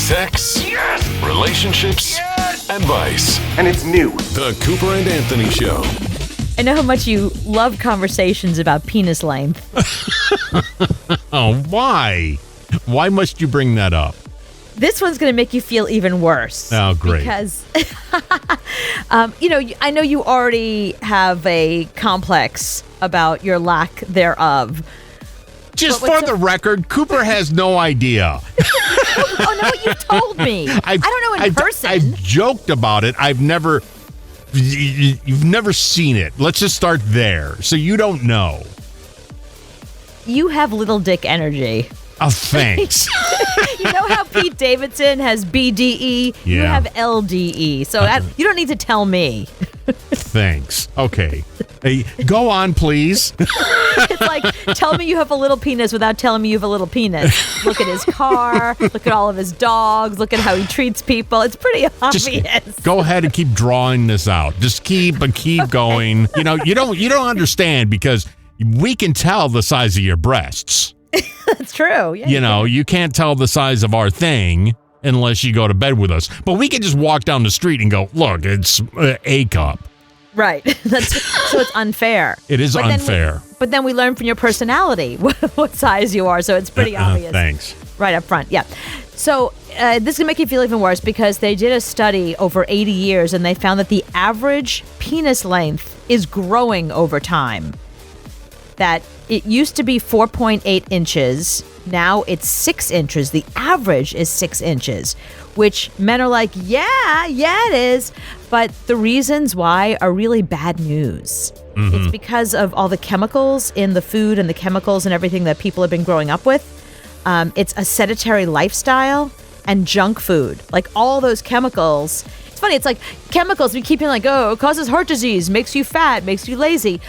Sex. Yes! Relationships. Yes! Advice. And it's new. The Cooper and Anthony Show. I know how much you love conversations about penis length. Oh, why? Why must you bring that up? This one's going to make you feel even worse. Oh, great. Because, I know you already have a complex about your lack thereof. Just for the record, Cooper has no idea. Oh, no, you told me. I don't know in person. I've joked about it. You've never seen it. Let's just start there. So you don't know. You have little dick energy. Oh, thanks. You know how Pete Davidson has BDE? You Yeah. have LDE. So you don't need to tell me. Thanks. Okay. Hey, go on, please. It's like, tell me you have a little penis without telling me you have a little penis. Look at his car. Look at all of his dogs. Look at how he treats people. It's pretty obvious. Just go ahead and keep drawing this out. Just keep going. You don't understand because we can tell the size of your breasts. That's true. Yeah, You can't tell the size of our thing unless you go to bed with us. But we can just walk down the street and go, look, it's A cup. Right. So it's unfair. It is unfair. But then we learn from your personality what size you are, so it's pretty obvious. Thanks. Right up front, yeah. So this is going to make you feel even worse because they did a study over 80 years and they found that the average penis length is growing over time. That it used to be 4.8 inches. Now it's 6 inches. The average is 6 inches, which men are like, yeah, it is. But the reasons why are really bad news. Mm-hmm. It's because of all the chemicals in the food and the chemicals and everything that people have been growing up with. It's a sedentary lifestyle and junk food. Like all those chemicals. It's funny. It's like chemicals. We keep being like, oh, it causes heart disease, makes you fat, makes you lazy.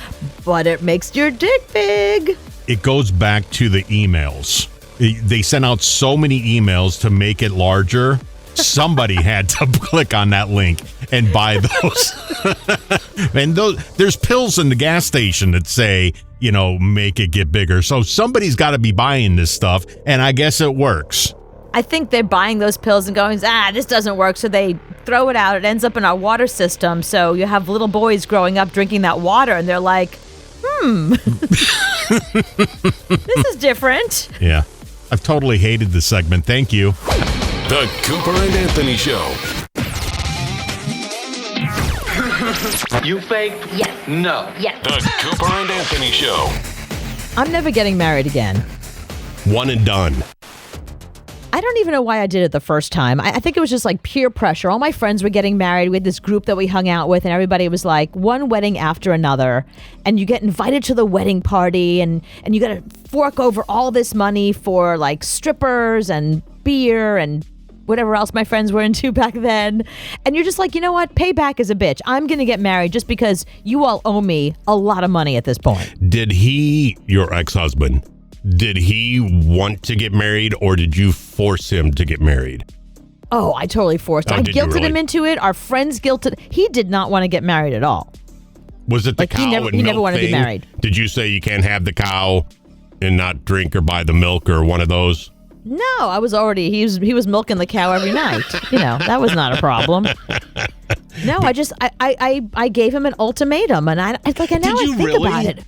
But it makes your dick big. It goes back to the emails. They sent out so many emails to make it larger. Somebody had to click on that link and buy those. And there's pills in the gas station that say, make it get bigger. So somebody's got to be buying this stuff, and I guess it works. I think they're buying those pills and going, this doesn't work. So they throw it out. It ends up in our water system. So you have little boys growing up drinking that water, and they're like, this is different. Yeah. I've totally hated this segment. Thank you. The Cooper and Anthony Show. You fake? Yes. No. Yes. The Cooper and Anthony Show. I'm never getting married again. One and done. I don't even know why I did it the first time. I think it was just like peer pressure. All my friends were getting married. We had this group that we hung out with, and everybody was like one wedding after another. And you get invited to the wedding party, and you got to fork over all this money for like strippers and beer and whatever else my friends were into back then. And you're just like, you know what? Payback is a bitch. I'm going to get married just because you all owe me a lot of money at this point. Did he, your ex-husband, did he want to get married, or did you force him to get married? Oh, I totally forced him. I guilted him into it. Our friends guilted. He did not want to get married at all. Was it the cow and milk he never wanted thing? to be married. Did you say you can't have the cow and not drink or buy the milk or one of those? No, I was already, he was milking the cow every night. That was not a problem. No, I gave him an ultimatum, and I think really? about it.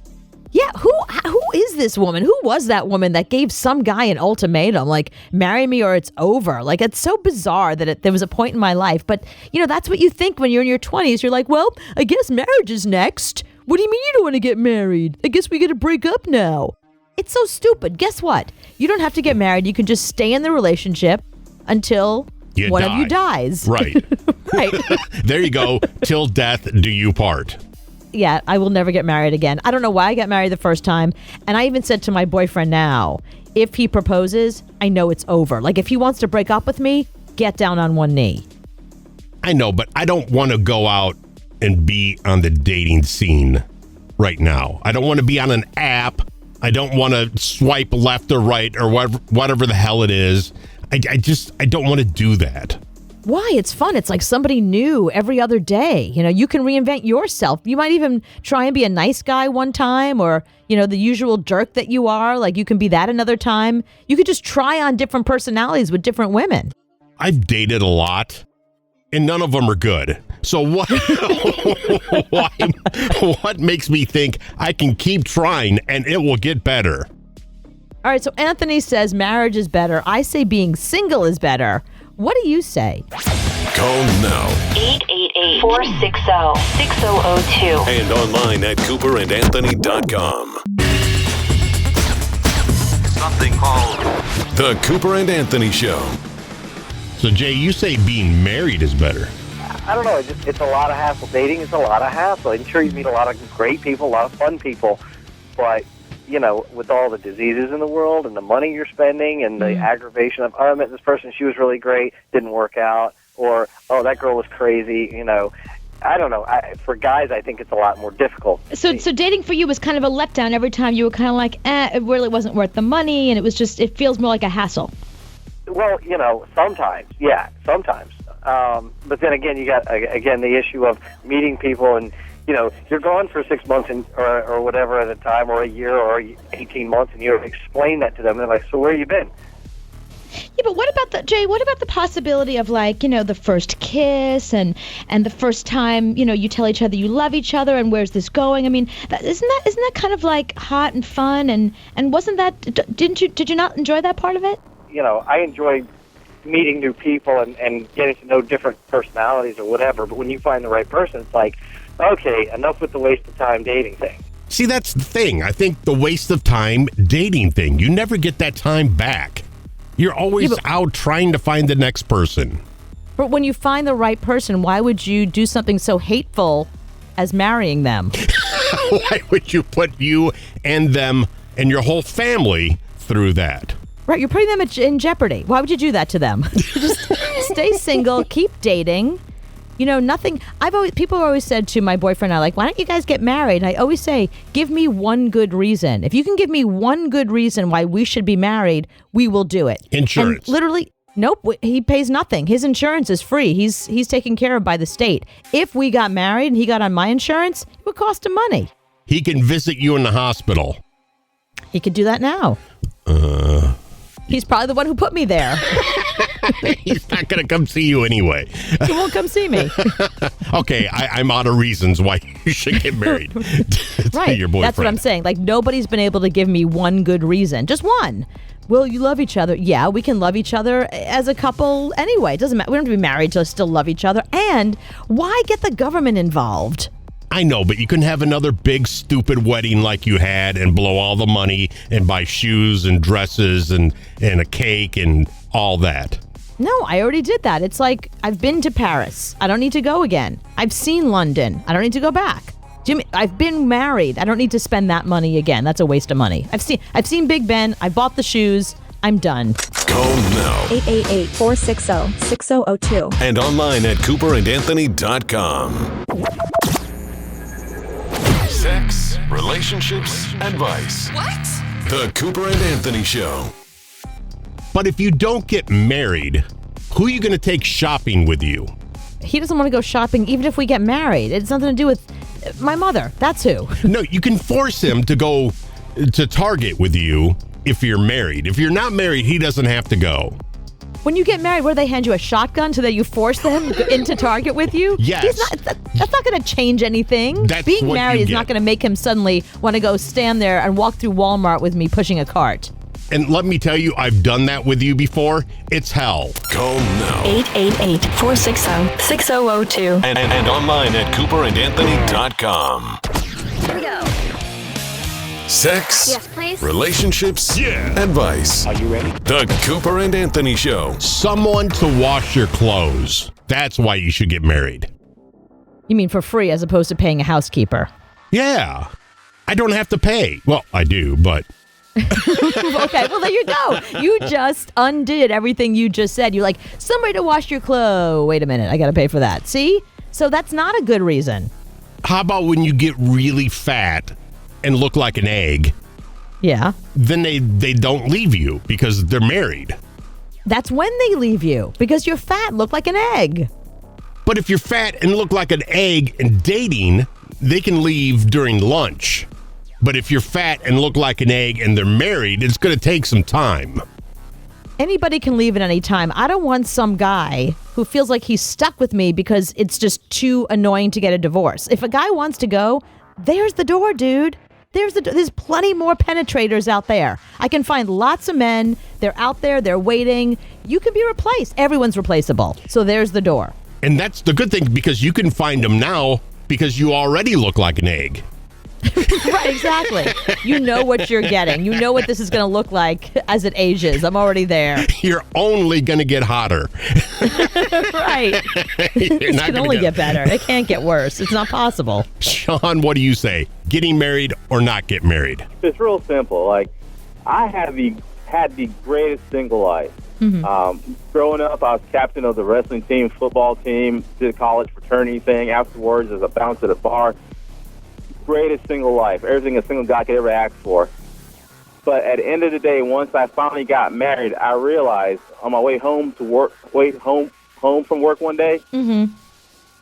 Yeah, who is this woman? Who was that woman that gave some guy an ultimatum, like, marry me or it's over? Like, it's so bizarre that there was a point in my life. But, that's what you think when you're in your 20s. You're like, well, I guess marriage is next. What do you mean you don't want to get married? I guess we got to break up now. It's so stupid. Guess what? You don't have to get married. You can just stay in the relationship until one of you dies. Right. Right. There you go. Till death do you part. Yeah, I will never get married again. I don't know why I got married the first time. And I even said to my boyfriend now, if he proposes, I know it's over. Like, if he wants to break up with me, get down on one knee. I know, but I don't want to go out and be on the dating scene right now. I don't want to be on an app. I don't want to swipe left or right or whatever the hell it is. I don't want to do that. Why? It's fun. It's like somebody new every other day. You can reinvent yourself. You might even try and be a nice guy one time, or, the usual jerk that you are. Like, you can be that another time. You could just try on different personalities with different women. I've dated a lot, and none of them are good. So what? What makes me think I can keep trying and it will get better? All right, so Anthony says marriage is better. I say being single is better. What do you say? Call now 888-460-6002. and online at CooperandAnthony.com. Something called The Cooper and Anthony Show. So Jay, you say being married is better. I don't know. It's a lot of hassle. Dating is a lot of hassle. I'm sure you meet a lot of great people, a lot of fun people, but with all the diseases in the world and the money you're spending and the aggravation of, I met this person, she was really great, didn't work out, or, oh, that girl was crazy, I don't know. For guys, I think it's a lot more difficult. So dating for you was kind of a letdown every time. You were kind of like, it really wasn't worth the money, and it feels more like a hassle. Well, sometimes, yeah, sometimes. But then again, you got, the issue of meeting people and, you're gone for 6 months or whatever at a time, or a year or 18 months, and you explain that to them, and they're like, so where you been? Yeah, but what about the possibility of the first kiss and the first time, you tell each other you love each other and where's this going? I mean, isn't that kind of like hot and fun and wasn't that, did you not enjoy that part of it? I enjoy meeting new people and getting to know different personalities or whatever, but when you find the right person, it's like, okay, enough with the waste of time dating thing. See, that's the thing. I think the waste of time dating thing, you never get that time back. You're always out trying to find the next person. But when you find the right person, why would you do something so hateful as marrying them? Why would you put you and them and your whole family through that? Right, you're putting them in jeopardy. Why would you do that to them? Just stay single, keep dating. Nothing. People have always said to my boyfriend and I, why don't you guys get married? And I always say, give me one good reason. If you can give me one good reason why we should be married, we will do it. Insurance. And literally, nope, he pays nothing. His insurance is free. He's taken care of by the state. If we got married and he got on my insurance, it would cost him money. He can visit you in the hospital. He could do that now. He's probably the one who put me there. He's not going to come see you anyway. He won't come see me. Okay, I'm out of reasons why you should get married to Right. your boyfriend. That's what I'm saying. Nobody's been able to give me one good reason. Just one. Will you love each other? Yeah, we can love each other as a couple anyway. It doesn't matter. We don't have to be married to still love each other. And why get the government involved? I know, but you can have another big, stupid wedding like you had and blow all the money and buy shoes and dresses and a cake and all that. No, I already did that. It's like, I've been to Paris. I don't need to go again. I've seen London. I don't need to go back. Jimmy, I've been married. I don't need to spend that money again. That's a waste of money. I've seen Big Ben. I bought the shoes. I'm done. Call now 888-460-6002. and online at CooperandAnthony.com. Sex, relationships, advice. What? The Cooper and Anthony Show. But if you don't get married, who are you going to take shopping with you? He doesn't want to go shopping even if we get married. It's nothing to do with my mother. That's who. No, you can force him to go to Target with you if you're married. If you're not married, he doesn't have to go. When you get married, where they hand you a shotgun so that you force them into Target with you? Yes. That's not going to change anything. That's Being what married you is get. not going to make him suddenly want to go stand there and walk through Walmart with me pushing a cart. And let me tell you, I've done that with you before. It's hell. Call now 888-460-6002. and online at CooperandAnthony.com. Here we go. Sex, Yes, please. relationships, advice. Are you ready? The Cooper and Anthony Show. Someone to wash your clothes. That's why you should get married. You mean for free as opposed to paying a housekeeper? Yeah. I don't have to pay. Well, I do, but Okay, well, there you go. You just undid everything you just said. You're like, somebody to wash your clothes. Wait a minute, I got to pay for that. See? So that's not a good reason. how about when you get really fat and look like an egg? Yeah. Then they don't leave you because they're married. That's when they leave you because you're fat, look like an egg. But if you're fat and look like an egg and dating, they can leave during lunch. But if you're fat and look like an egg and they're married, it's going to take some time. Anybody can leave at any time. I don't want some guy who feels like he's stuck with me because it's just too annoying to get a divorce. If a guy wants to go, there's the door, dude. There's plenty more penetrators out there. I can find lots of men. They're out there. They're waiting. You can be replaced. Everyone's replaceable. So there's the door. And that's the good thing, because you can find them now because you already look like an egg. Right, exactly. You know what you're getting. You know what this is going to look like as it ages. I'm already there. You're only going to get hotter. Right. It can only get better. It can't get worse. It's not possible. Sean, what do you say? Getting married or not get married? It's real simple. Like, I had the greatest single life. Growing up, I was captain of the wrestling team, football team, did a college fraternity thing. Afterwards, as a bouncer at a bar. Greatest single life. Everything a single guy could ever ask for. But at the end of the day, once I finally got married, I realized on my way home from work one day, I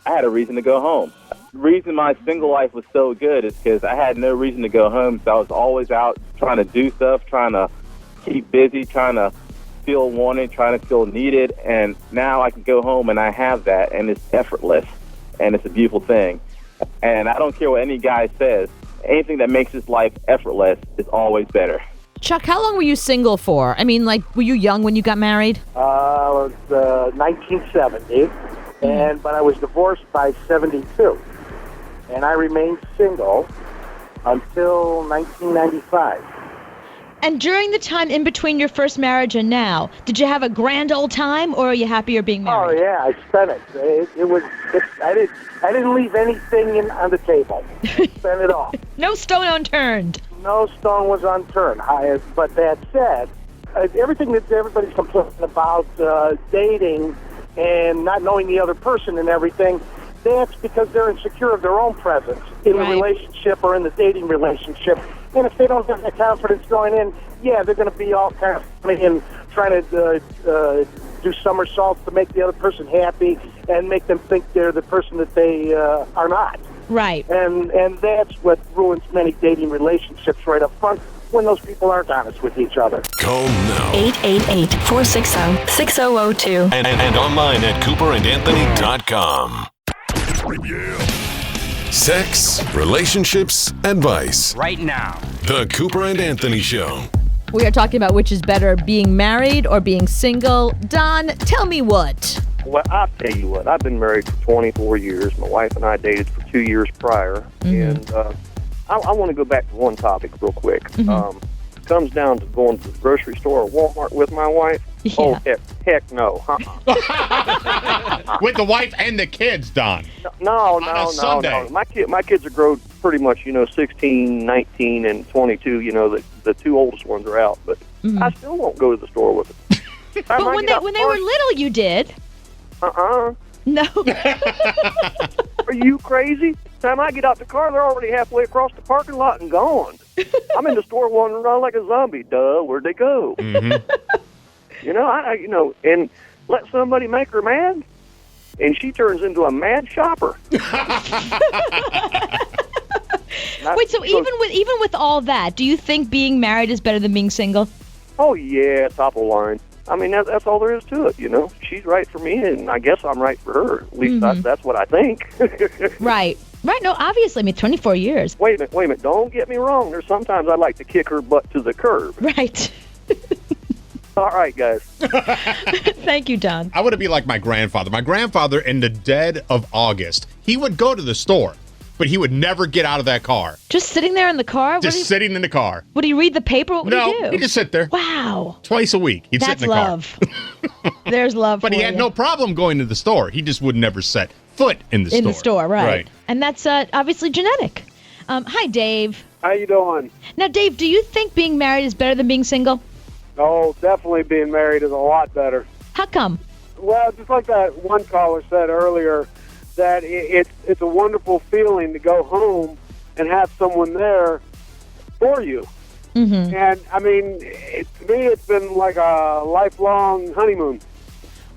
had a reason to go home. The reason my single life was so good is because I had no reason to go home, so I was always out trying to do stuff, trying to keep busy, trying to feel wanted, trying to feel needed, and now I can go home and I have that, and it's effortless, and it's a beautiful thing. And I don't care what any guy says, anything that makes his life effortless is always better. Chuck, how long were you single for? I mean, like, were you young when you got married? I was 1970, but I was divorced by 72. And I remained single until 1995. And during the time in between your first marriage and now, did you have a grand old time, or are you happier being married? Oh yeah, I spent it. I didn't leave anything on the table. I spent it all. No stone unturned. No stone was unturned. But that said, everything that everybody's complaining about, dating and not knowing the other person and everything, that's because they're insecure of their own presence in the relationship or in the dating relationship. And if they don't have that confidence going in, yeah, they're going to be all kind of funny and trying to do somersaults to make the other person happy and make them think they're the person that they are not. Right. And that's what ruins many dating relationships right up front, when those people aren't honest with each other. Call now. 888-460-6002. And online at CooperandAnthony.com. Sex, relationships, advice. Right now. The Cooper and Anthony Show. We are talking about which is better, being married or being single. Don, tell me what. Well, I'll tell you what. I've been married for 24 years. My wife and I dated for 2 years prior. And I want to go back to one topic real quick. It comes down to going to the grocery store or Walmart with my wife. Yeah. Oh, heck no. With the wife and the kids, Don. No. Sunday. My kids are grown pretty much, 16, 19, and 22. The two oldest ones are out. But I still won't go to the store with them. But when they were little, you did. No. Are you crazy? Time I get out the car, they're already halfway across the parking lot and gone. I'm in the store wandering around like a zombie. Duh, where'd they go? And let somebody make her mad, and she turns into a mad shopper. Wait, so even with all that, do you think being married is better than being single? Oh yeah, top of the line. I mean, that's all there is to it, She's right for me, and I guess I'm right for her. At least that's what I think. Right. No, obviously. I mean, 24 years. Wait a minute. Don't get me wrong. There's sometimes I'd like to kick her butt to the curb. Right. All right, guys. Thank you, Don. I would be like my grandfather. My grandfather, in the dead of August, he would go to the store, but he would never get out of that car. Just sitting there in the car? Sitting in the car. Would he read the paper? What would he do? He'd just sit there. Wow. Twice a week. He'd sit in the car. That's love. There's love But he had no problem going to the store. He just would never set foot in the store. In the store, right. And that's obviously genetic. Hi, Dave. How you doing? Now, Dave, do you think being married is better than being single? Oh, definitely being married is a lot better. How come? Well, just like that one caller said earlier, that it's a wonderful feeling to go home and have someone there for you. And, I mean, to me, it's been like a lifelong honeymoon.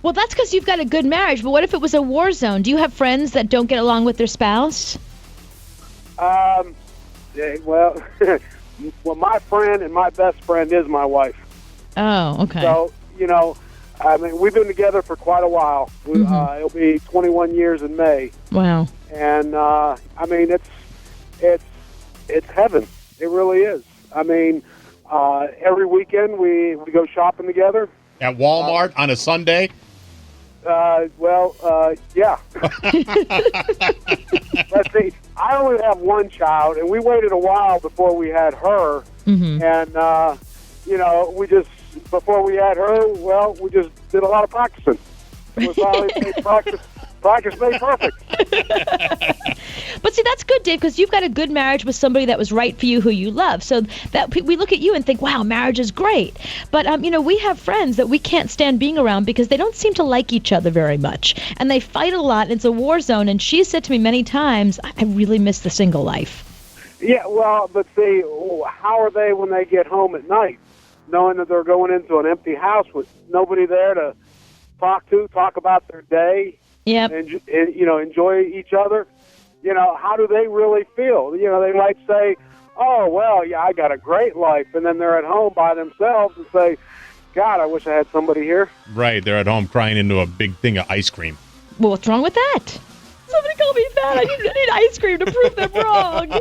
Well, that's because you've got a good marriage, but what if it was a war zone? Do you have friends that don't get along with their spouse? Well, my friend and my best friend is my wife. Oh, okay. So, you know, I mean, we've been together for quite a while. It'll be 21 years in May. Wow. And I mean, it's heaven. It really is. I mean, every weekend we go shopping together At Walmart on a Sunday? Yeah. Let's see. I only have one child, and we waited a while before we had her. Mm-hmm. And you know, before we had her, well, we just did a lot of practicing. It was always practice made perfect. But see, that's good, Dave, because you've got a good marriage with somebody that was right for you, who you love. So that we look at you and think, wow, marriage is great. But, you know, we have friends that we can't stand being around because they don't seem to like each other very much. And they fight a lot. And it's a war zone. And she said to me many times, I really miss the single life. Yeah, well, but see, how are they when they get home at night, knowing that they're going into an empty house with nobody there to talk about their day, and you know, enjoy each other? You know, how do they really feel? You know, they might say, "Oh, well, yeah, I got a great life," and then they're at home by themselves and say, "God, I wish I had somebody here." Right, they're at home crying into a big thing of ice cream. Well, what's wrong with that? Somebody called me fat. I need ice cream to prove them wrong.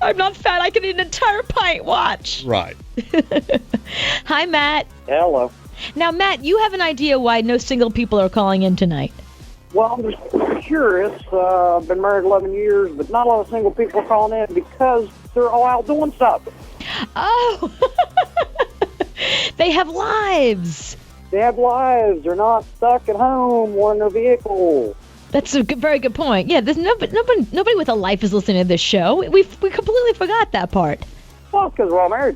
I'm not fat. I can eat an entire pint. Watch. Right. Hi, Matt. Hello. Now, Matt, you have an idea why no single people are calling in tonight. Well, I'm just curious. I've been married 11 years, but not a lot of single people are calling in because they're all out doing stuff. Oh. They have lives. They have lives. They're not stuck at home or in their vehicle. That's a very good point. Yeah, there's nobody with a life is listening to this show. We completely forgot that part. Well, because we're all married.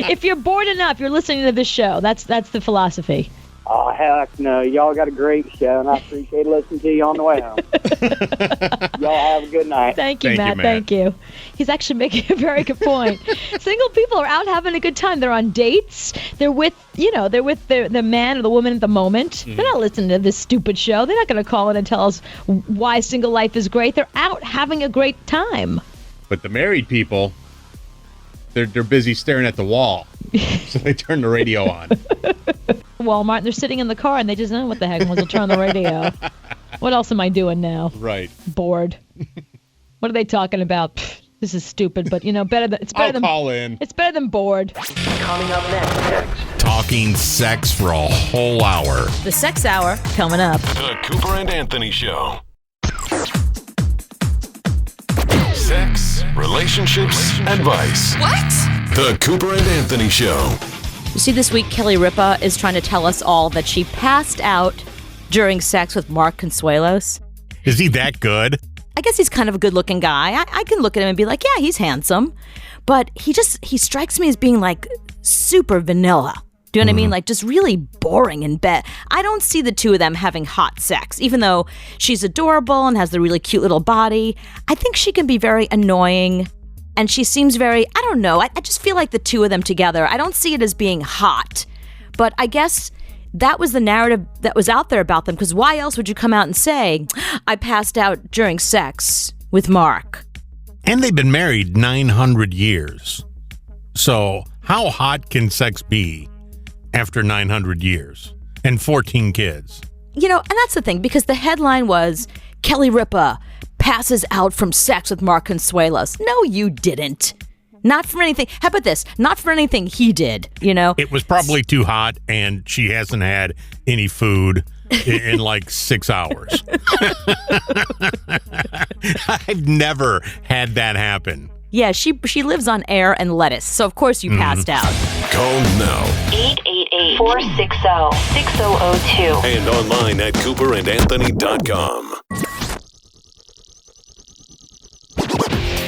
If you're bored enough, you're listening to this show. That's the philosophy. Oh, heck no. Y'all got a great show, and I appreciate listening to you on the way home. Y'all have a good night. Thank you, Matt. Thank you. He's actually making a very good point. Single people are out having a good time. They're on dates. They're with the man or the woman at the moment. They're not listening to this stupid show. They're not going to call in and tell us why single life is great. They're out having a great time. But the married people, they're busy staring at the wall. So they turn the radio on. Walmart, and they're sitting in the car, and they just know what the heck, and we'll turn on the radio. What else am I doing now? Right. Bored. What are they talking about? Pfft, this is stupid, but, you know, I'll call in. It's better than bored. Coming up next. Talking sex for a whole hour. The Sex Hour coming up. The Cooper and Anthony Show. Sex, relationships, advice. What? The Cooper and Anthony Show. You see, this week, Kelly Ripa is trying to tell us all that she passed out during sex with Mark Consuelos. Is he that good? I guess he's kind of a good-looking guy. I can look at him and be like, yeah, he's handsome. But he strikes me as being, like, super vanilla. Do you know what I mean? Like, just really boring in bed. I don't see the two of them having hot sex, even though she's adorable and has the really cute little body. I think she can be very annoying. And she seems very, I don't know, I just feel like the two of them together, I don't see it as being hot. But I guess that was the narrative that was out there about them, because why else would you come out and say, I passed out during sex with Mark? And they've been married 900 years. So how hot can sex be after 900 years and 14 kids? You know, and that's the thing, because the headline was, Kelly Ripa passes out from sex with Mark Consuelos. No, you didn't. Not for anything. How about this? Not for anything he did, you know? It was probably too hot, and she hasn't had any food in like 6 hours. I've never had that happen. Yeah, she lives on air and lettuce, so of course you passed out. Call now. 888-460-6002. And online at CooperandAnthony.com.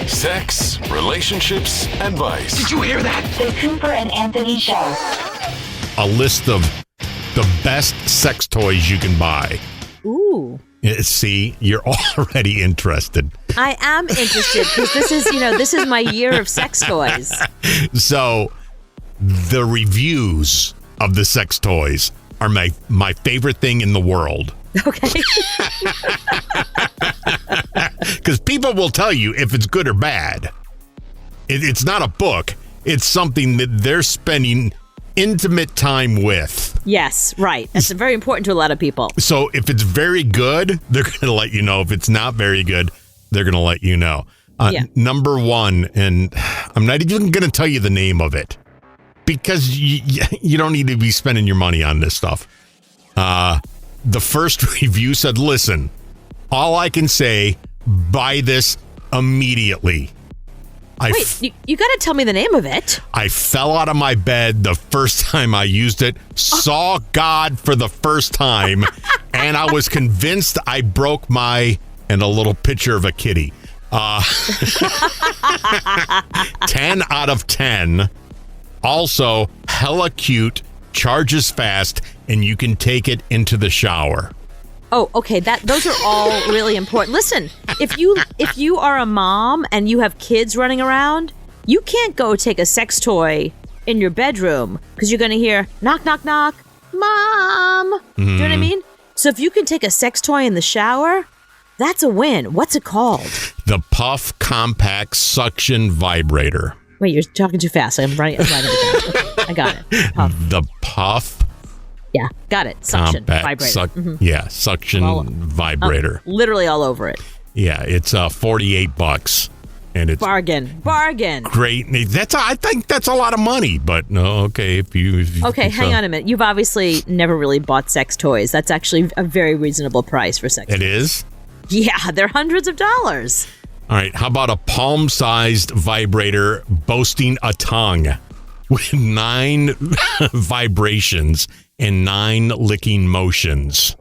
Sex, relationships, advice. Did you hear that? The Cooper and Anthony Show. A list of the best sex toys you can buy. Ooh. See, you're already interested. I am interested, because this is my year of sex toys. So, the reviews of the sex toys are my favorite thing in the world. Okay. Because people will tell you if it's good or bad. It's not a book. It's something that they're spending intimate time with. Yes, right. That's very important to a lot of people. So if it's very good, they're going to let you know. If it's not very good, they're going to let you know. Number one, and I'm not even going to tell you the name of it because you don't need to be spending your money on this stuff. The first review said, listen, all I can say, buy this immediately. Wait, you got to tell me the name of it. I fell out of my bed the first time I used it, saw God for the first time, and I was convinced I broke and a little picture of a kitty. 10 out of 10. Also, hella cute, charges fast, and you can take it into the shower. Oh, okay. Those are all really important. Listen, if you are a mom and you have kids running around, you can't go take a sex toy in your bedroom because you're going to hear knock, knock, knock, mom. Do you know what I mean? So if you can take a sex toy in the shower, that's a win. What's it called? The Puff Compact Suction Vibrator. Wait, you're talking too fast. I'm writing it down. I got it. Puff. The Puff. Yeah, got it. Suction vibrator. Yeah, suction vibrator. Literally all over it. Yeah, it's $48, and it's bargain. Great. I think that's a lot of money, but no. Okay, if you hang on a minute. You've obviously never really bought sex toys. That's actually a very reasonable price for sex. It is. Yeah, they're hundreds of dollars. All right, how about a palm-sized vibrator boasting a tongue with 9 vibrations and 9 licking motions?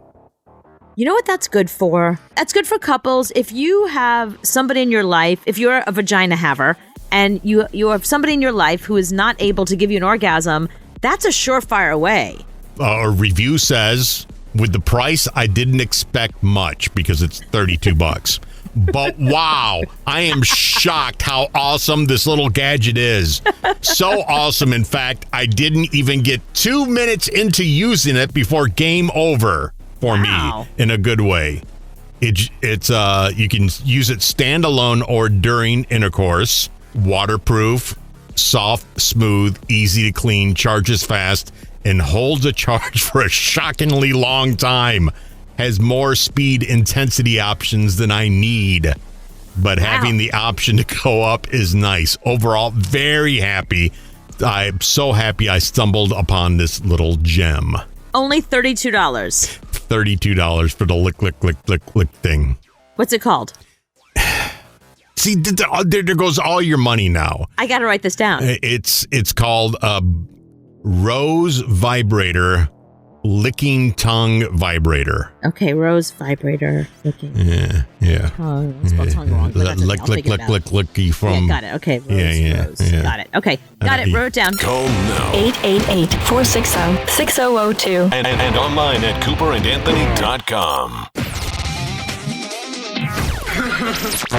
You know what that's good for? That's good for couples. If you have somebody in your life, if you're a vagina haver, and you have somebody in your life who is not able to give you an orgasm, that's a surefire way. A review says, with the price, I didn't expect much because it's $32. But wow, I am shocked how awesome this little gadget is. So awesome, in fact, I didn't even get 2 minutes into using it before game over for me in a good way. It's you can use it standalone or during intercourse. Waterproof, soft, smooth, easy to clean, charges fast, and holds a charge for a shockingly long time. Has more speed intensity options than I need, but having the option to go up is nice. Overall, very happy. I'm so happy I stumbled upon this little gem. Only $32. $32 for the lick thing. What's it called? See, there goes all your money now. I got to write this down. It's called a Rose Vibrator Licking Tongue Vibrator. Okay, Rose Vibrator Licking. Yeah. Tongue. I spelled tongue wrong. Licky from. Yeah, got it. Okay, Rose. Yeah. Got it. Okay, got it. Wrote it down. Call now. 888-460-6002. And online at CooperandAnthony.com.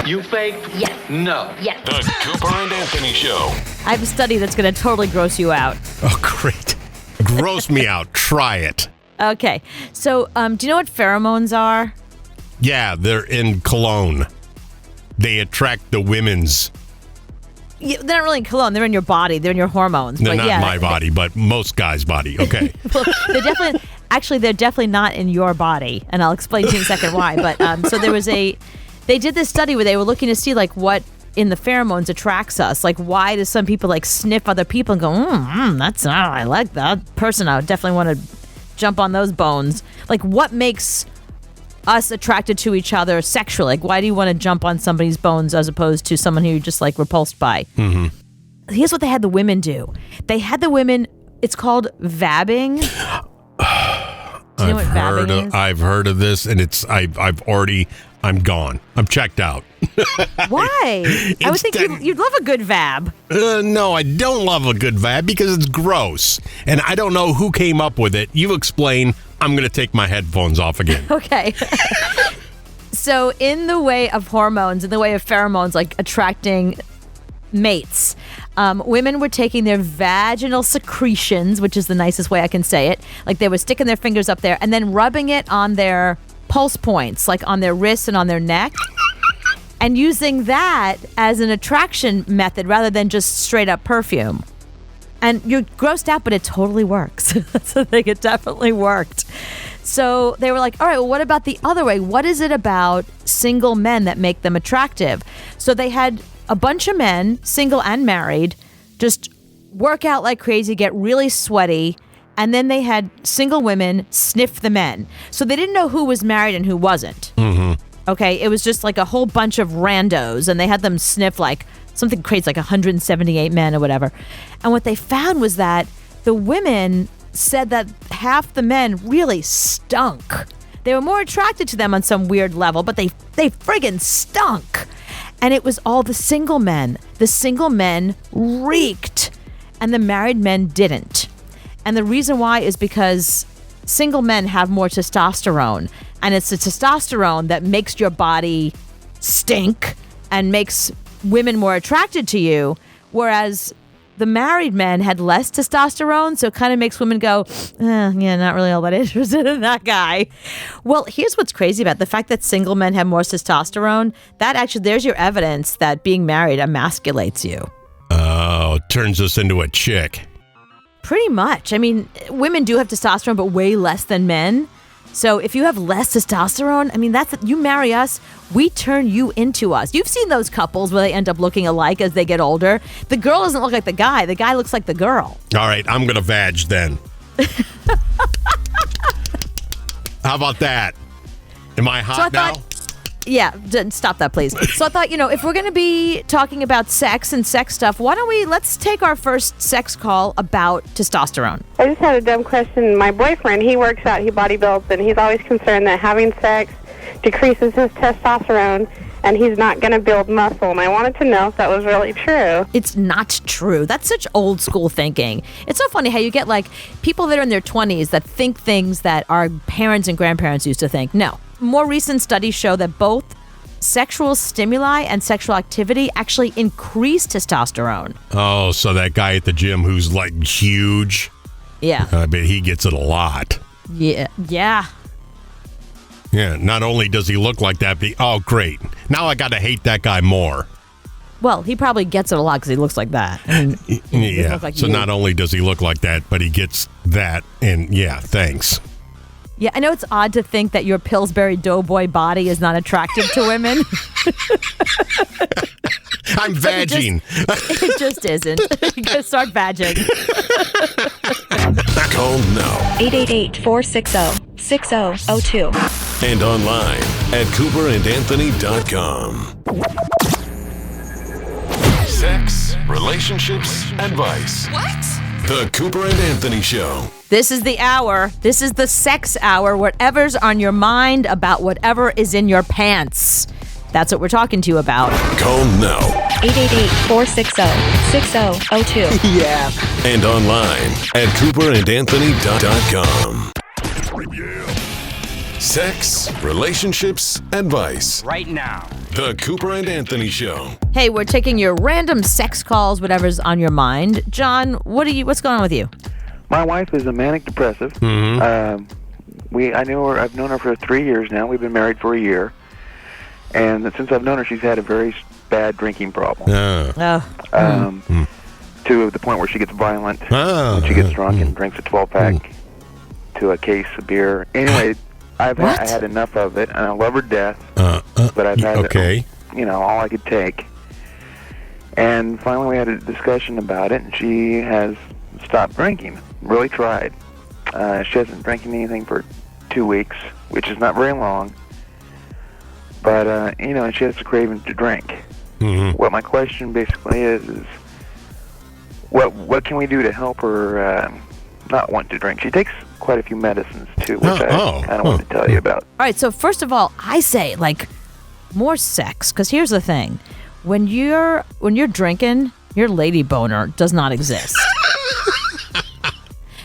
You fake? Yes. No. Yes. The Cooper and Anthony Show. I have a study that's going to totally gross you out. Oh, great. Gross me out. Try it. Okay. So, do you know what pheromones are? Yeah, they're in cologne. They attract the women's. Yeah, they're not really in cologne. They're in your body. They're in your hormones. They're not my body, but most guys' body. Okay. Well, they're definitely not in your body, and I'll explain to you in a second why. But so they did this study where they were looking to see like what in the pheromones attracts us. Like, why do some people like sniff other people and go, I like that person. I would definitely want to jump on those bones. Like, what makes us attracted to each other sexually? Like, why do you want to jump on somebody's bones as opposed to someone who you're just like repulsed by? Mm-hmm. Here's what they had the women do. They had the women, it's called vabbing. Do you know what vabbing is? I've heard of this, and I'm gone. I'm checked out. Why? I would think you'd love a good vab. No, I don't love a good vab because it's gross. And I don't know who came up with it. You explain. I'm going to take my headphones off again. Okay. So in the way of hormones, in the way of pheromones, like attracting mates, women were taking their vaginal secretions, which is the nicest way I can say it. Like, they were sticking their fingers up there and then rubbing it on their pulse points, like on their wrists and on their neck, and using that as an attraction method rather than just straight up perfume. And you're grossed out, but it totally works. That's the thing. It definitely worked. So they were like, all right, well, what about the other way? What is it about single men that make them attractive? So they had a bunch of men, single and married, just work out like crazy, get really sweaty. And then they had single women sniff the men. So they didn't know who was married and who wasn't. Okay, it was just like a whole bunch of randos, and they had them sniff like something crazy, like 178 men or whatever. And what they found was that the women said that half the men really stunk. They were more attracted to them on some weird level, but they friggin' stunk. And it was all the single men. The single men reeked, and the married men didn't. And the reason why is because single men have more testosterone, and it's the testosterone that makes your body stink and makes women more attracted to you, whereas the married men had less testosterone, so it kind of makes women go, yeah, not really all that interested in that guy. Well, here's what's crazy about the fact that single men have more testosterone. That actually, there's your evidence that being married emasculates you. Oh, turns us into a chick. Pretty much. I mean, women do have testosterone, but way less than men. So if you have less testosterone, I mean, you marry us, we turn you into us. You've seen those couples where they end up looking alike as they get older. The girl doesn't look like the guy looks like the girl. All right, I'm going to vag then. How about that? Am I hot now? Yeah, stop that, please. So I thought, if we're going to be talking about sex and sex stuff, let's take our first sex call about testosterone. I just had a dumb question. My boyfriend, he works out, he bodybuilds, and he's always concerned that having sex decreases his testosterone and he's not going to build muscle. And I wanted to know if that was really true. It's not true. That's such old school thinking. It's so funny how you get like people that are in their 20s that think things that our parents and grandparents used to think. No. More recent studies show that both sexual stimuli and sexual activity actually increase testosterone. Oh, so that guy at the gym who's like huge. Yeah. I bet he gets it a lot. Yeah. Yeah, not only does he look like that, but oh, great. Now I got to hate that guy more. Well, he probably gets it a lot because he looks like that. I mean, yeah, so not only does he look like that, but he gets that, and yeah, thanks. Yeah, I know it's odd to think that your Pillsbury Doughboy body is not attractive to women. I'm vagging. It just isn't. You gotta start vagging. Call now. 888-460-6002. And online at CooperandAnthony.com. Sex, relationships, advice. What? The Cooper and Anthony Show. This is the hour. This is the sex hour. Whatever's on your mind about whatever is in your pants. That's what we're talking to you about. Call now. 888-460-6002. Yeah. And online at CooperandAnthony.com. Sex, relationships, advice. Right now. The Cooper and Anthony Show. Hey, we're taking your random sex calls, whatever's on your mind. John, what's going on with you? My wife is a manic depressive. Mm-hmm. I've known her for 3 years now. We've been married for a year. And since I've known her, she's had a very bad drinking problem. To the point where she gets violent when she gets drunk and drinks a 12-pack to a case of beer. Anyway, I had enough of it, and I love her to death. But I've had all I could take. And finally, we had a discussion about it, and she has stopped drinking. Really tried. She hasn't drinking anything for 2 weeks, which is not very long. But and she has a craving to drink. Mm-hmm. What my question basically is what can we do to help her not want to drink? She takes quite a few medicines too, which I kind of want to tell you about. All right, so first of all, I say more sex, because here's the thing: when you're drinking, your lady boner does not exist.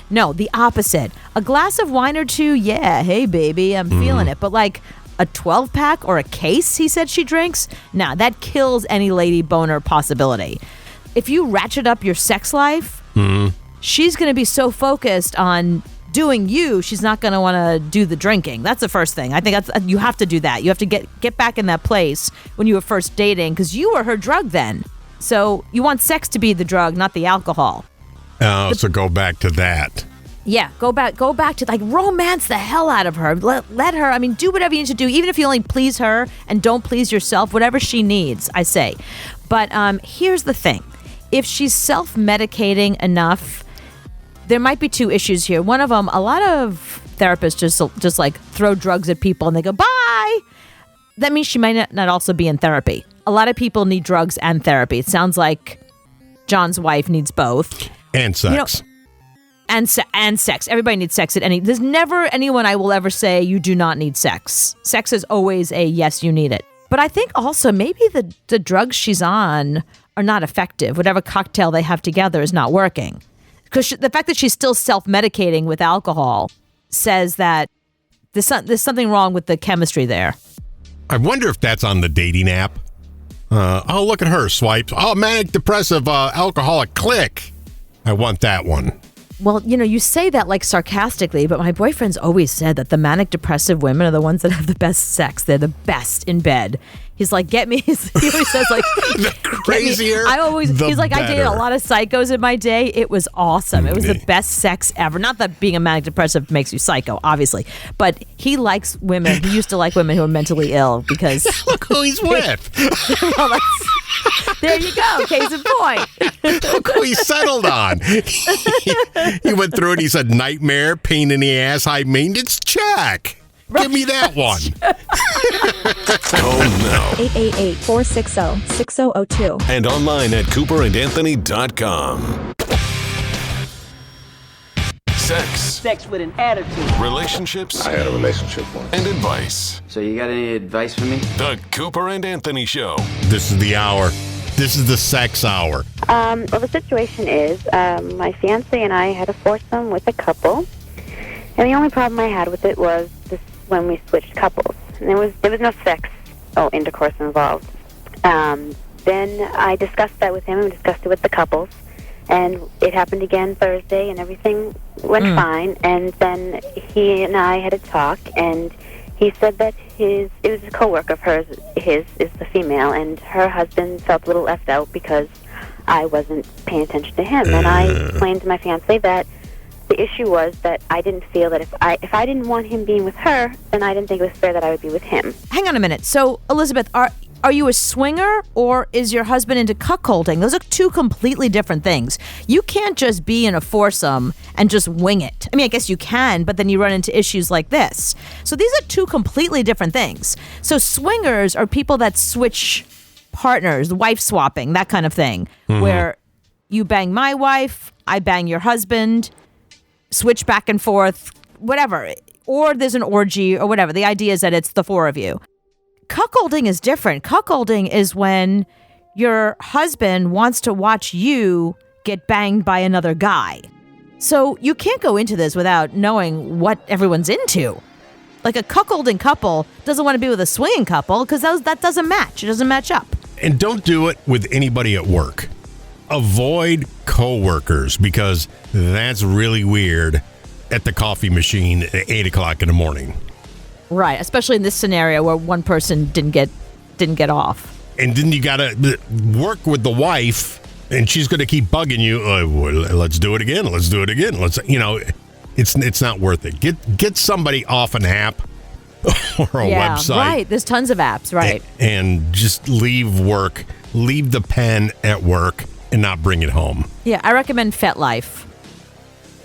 No, the opposite. A glass of wine or two, yeah, hey baby, I'm feeling it. But like a 12-pack or a case, he said she drinks, nah, that kills any lady boner possibility. If you ratchet up your sex life, she's going to be so focused on doing you, she's not going to want to do the drinking. That's the first thing. I think you have to do that. You have to get back in that place when you were first dating, because you were her drug then. So you want sex to be the drug, not the alcohol. Oh, so go back to that. Yeah, go back to like romance the hell out of her. Let her, I mean, do whatever you need to do, even if you only please her and don't please yourself, whatever she needs, I say. But here's the thing. If she's self-medicating enough, there might be two issues here. One of them, a lot of therapists just like throw drugs at people and they go, bye. That means she might not also be in therapy. A lot of people need drugs and therapy. It sounds like John's wife needs both. And sex. You know, and sex. Everybody needs sex at there's never anyone I will ever say you do not need sex. Sex is always a yes, you need it. But I think also maybe the drugs she's on are not effective. Whatever cocktail they have together is not working. Because the fact that she's still self-medicating with alcohol says that there's something wrong with the chemistry there. I wonder if that's on the dating app. Oh, look at her. Swipe. Oh, manic depressive alcoholic. Click. I want that one. Well, you know, you say that like sarcastically, but my boyfriend's always said that the manic depressive women are the ones that have the best sex. They're the best in bed. He's like, get me. He always says like, the crazier. He's like, better. I dated a lot of psychos in my day. It was awesome. It was the best sex ever. Not that being a manic depressive makes you psycho, obviously, but he likes women. He used to like women who are mentally ill because look who he's with. Well, there you go. Case in point. Look who he settled on. He went through it. He said, nightmare, pain in the ass, high maintenance, check. Give me that one. Call now 888-460-6002. and online at CooperandAnthony.com. Sex, with an attitude. relationships, I had a relationship once. and advice. So you got any advice for me? The Cooper and Anthony Show. This is the hour. This is the sex hour. Well, the situation is my fiance and I had a foursome with a couple, and the only problem I had with it was this when we switched couples. And there was no sex intercourse involved. Then I discussed that with him and discussed it with the couples, and it happened again Thursday, and everything went fine. And then he and I had a talk, and he said that it was a coworker of hers. His is the female, and her husband felt a little left out because I wasn't paying attention to him. And I explained to my fiance that the issue was that I didn't feel that if I didn't want him being with her, then I didn't think it was fair that I would be with him. Hang on a minute. So, Elizabeth, are you a swinger or is your husband into cuckolding? Those are two completely different things. You can't just be in a foursome and just wing it. I mean, I guess you can, but then you run into issues like this. So these are two completely different things. So swingers are people that switch partners, wife swapping, that kind of thing, where you bang my wife, I bang your husband, switch back and forth, whatever. Or there's an orgy or whatever. The idea is that it's the four of you. Cuckolding is different. Cuckolding is when your husband wants to watch you get banged by another guy. So you can't go into this without knowing what everyone's into. Like a cuckolding couple doesn't want to be with a swinging couple because that doesn't match. It doesn't match up. And don't do it with anybody at work. Avoid coworkers because that's really weird at the coffee machine at 8 o'clock in the morning. Right, especially in this scenario where one person didn't get off. And then you gotta work with the wife, and she's gonna keep bugging you. Let's do it again. Let's do it again. It's not worth it. Get somebody off an app or a website. Right. There's tons of apps. Right. And just leave work, leave the pen at work, and not bring it home. Yeah, I recommend FetLife.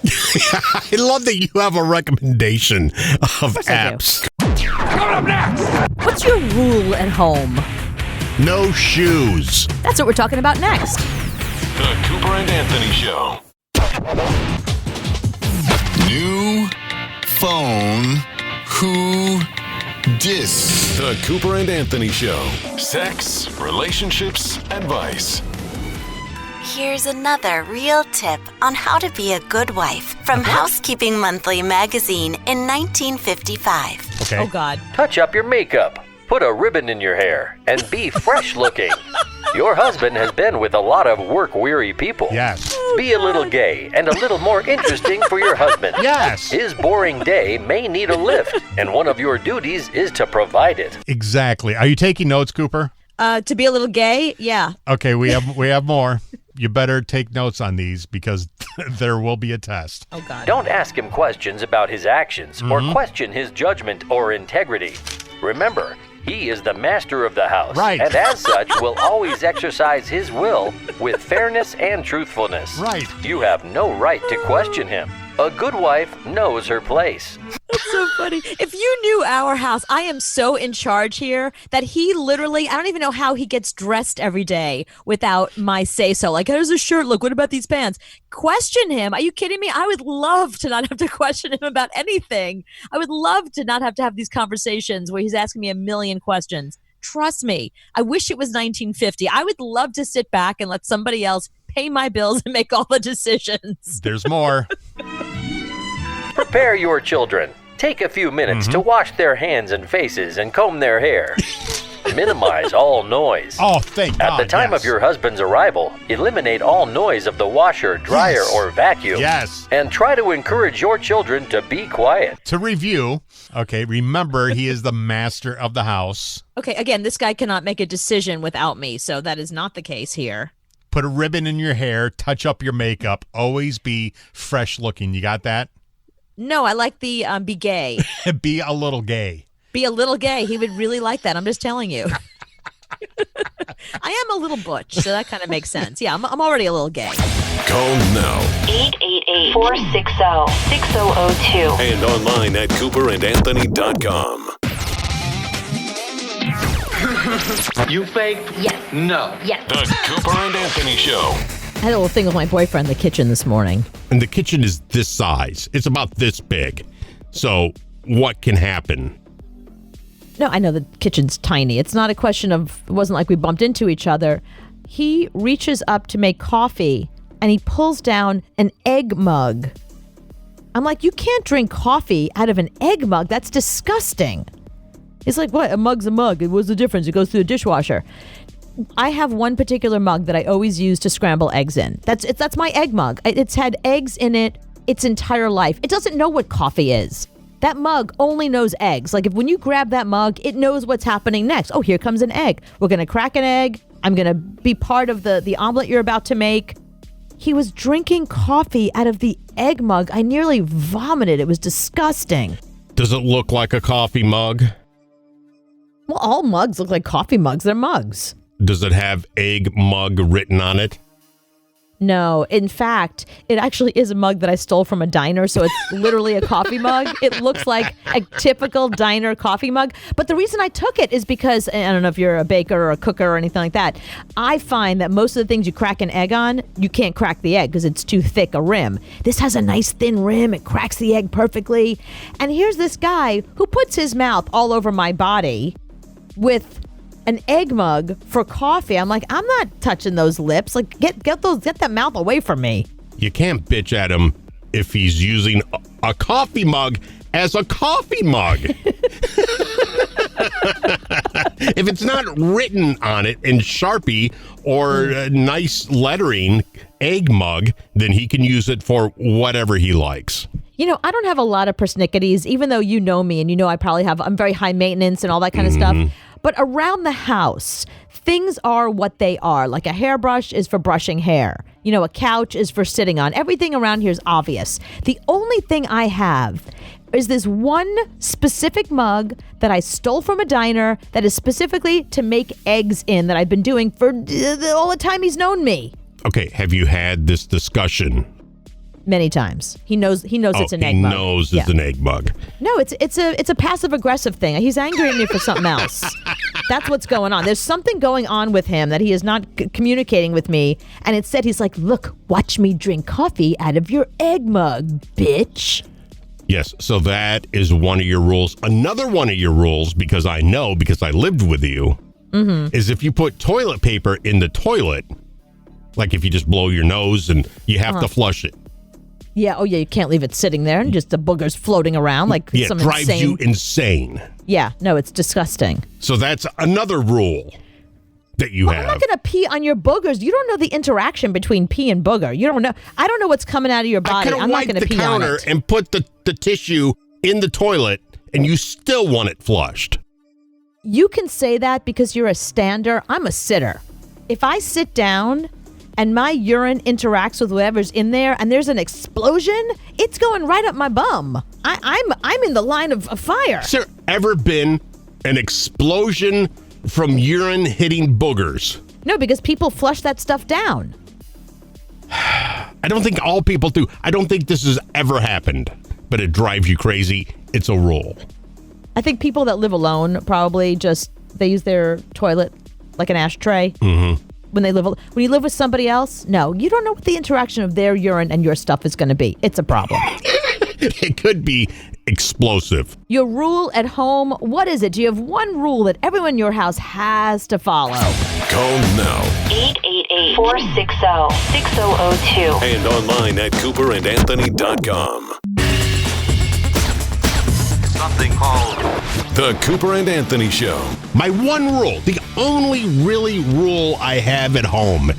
I love that you have a recommendation of apps. Coming up next! What's your rule at home? No shoes. That's what we're talking about next. The Cooper and Anthony Show. New phone. Who dis? The Cooper and Anthony Show. Sex, relationships, advice. Here's another real tip on how to be a good wife from Housekeeping Monthly magazine in 1955. Okay. Oh, God. Touch up your makeup, put a ribbon in your hair, and be fresh looking. Your husband has been with a lot of work-weary people. Yes. Be a little gay and a little more interesting for your husband. Yes. His boring day may need a lift, and one of your duties is to provide it. Exactly. Are you taking notes, Cooper? To be a little gay? Yeah. Okay, we have more. you better take notes on these because there will be a test. Oh, God. Don't ask him questions about his actions or question his judgment or integrity. Remember, he is the master of the house. Right. And as such, will always exercise his will with fairness and truthfulness. Right. You have no right to question him. A good wife knows her place. That's so funny. If you knew our house, I am so in charge here that he literally, I don't even know how he gets dressed every day without my say-so. Like, how does his shirt look? What about these pants? Question him. Are you kidding me? I would love to not have to question him about anything. I would love to not have to have these conversations where he's asking me a million questions. Trust me. I wish it was 1950. I would love to sit back and let somebody else pay my bills and make all the decisions. There's more. Prepare your children. Take a few minutes to wash their hands and faces and comb their hair. Minimize all noise. Oh, thank God. At the time of your husband's arrival, eliminate all noise of the washer, dryer, or vacuum. Yes. And try to encourage your children to be quiet. To review, okay, remember he is the master of the house. Okay, again, this guy cannot make a decision without me, so that is not the case here. Put a ribbon in your hair, touch up your makeup, always be fresh looking. You got that? No, I like the be gay. Be a little gay. Be a little gay. He would really like that. I'm just telling you. I am a little butch, so that kind of makes sense. Yeah, I'm already a little gay. Call now 888-460-6002. and online at CooperandAnthony.com. You fake? Yes. No. Yes. The Cooper and Anthony Show. I had a little thing with my boyfriend in the kitchen this morning. And the kitchen is this size. It's about this big. So what can happen? No, I know the kitchen's tiny. It's not a question of, it wasn't like we bumped into each other. He reaches up to make coffee and he pulls down an egg mug. I'm like, you can't drink coffee out of an egg mug. That's disgusting. He's like, what? A mug's a mug. What's the difference? It goes through the dishwasher. I have one particular mug that I always use to scramble eggs in. That's my egg mug. It's had eggs in it its entire life. It doesn't know what coffee is. That mug only knows eggs. Like, if when you grab that mug, it knows what's happening next. Oh, here comes an egg. We're going to crack an egg. I'm going to be part of the omelet you're about to make. He was drinking coffee out of the egg mug. I nearly vomited. It was disgusting. Does it look like a coffee mug? Well, all mugs look like coffee mugs. They're mugs. Does it have egg mug written on it? No, in fact, it actually is a mug that I stole from a diner, so it's literally a coffee mug. It looks like a typical diner coffee mug. But the reason I took it is because, I don't know if you're a baker or a cooker or anything like that, I find that most of the things you crack an egg on, you can't crack the egg because it's too thick a rim. This has a nice thin rim. It cracks the egg perfectly. And here's this guy who puts his mouth all over my body with an egg mug for coffee. I'm like, I'm not touching those lips. Like, get that mouth away from me. You can't bitch at him if he's using a coffee mug as a coffee mug. If it's not written on it in Sharpie or nice lettering, egg mug, then he can use it for whatever he likes. You know, I don't have a lot of persnicketies, even though you know me and you know I'm very high maintenance and all that kind of stuff. But around the house, things are what they are. Like a hairbrush is for brushing hair. You know, a couch is for sitting on. Everything around here is obvious. The only thing I have is this one specific mug that I stole from a diner that is specifically to make eggs in that I've been doing for all the time he's known me. Okay, have you had this discussion? Many times. He knows it's an egg mug. He knows it's an egg mug. No, it's a passive aggressive thing. He's angry at me for something else. That's what's going on. There's something going on with him that he is not communicating with me. And instead he's like, look, watch me drink coffee out of your egg mug, bitch. Yes, so that is one of your rules. Another one of your rules, because I lived with you, is if you put toilet paper in the toilet, like if you just blow your nose and you have to flush it. Yeah, oh yeah, you can't leave it sitting there and just the boogers floating around like some it drives insane... you insane. Yeah, no, it's disgusting. So that's another rule that you have. I'm not going to pee on your boogers. You don't know the interaction between pee and booger. You don't know. I don't know what's coming out of your body. I'm not going to pee on it. And put the tissue in the toilet and you still want it flushed. You can say that because you're a stander. I'm a sitter. If I sit down and my urine interacts with whatever's in there and there's an explosion, it's going right up my bum. I'm in the line of fire. Has there ever been an explosion from urine hitting boogers? No, because people flush that stuff down. I don't think all people do. I don't think this has ever happened, but it drives you crazy. It's a rule. I think people that live alone probably they use their toilet like an ashtray. Mm-hmm. When you live with somebody else, no, you don't know what the interaction of their urine and your stuff is going to be. It's a problem. It could be explosive. Your rule at home, what is it? Do you have one rule that everyone in your house has to follow? Call now. 888-460-6002. And online at CooperandAnthony.com. Something called The Cooper and Anthony Show. My one rule, the only really rule I have at home,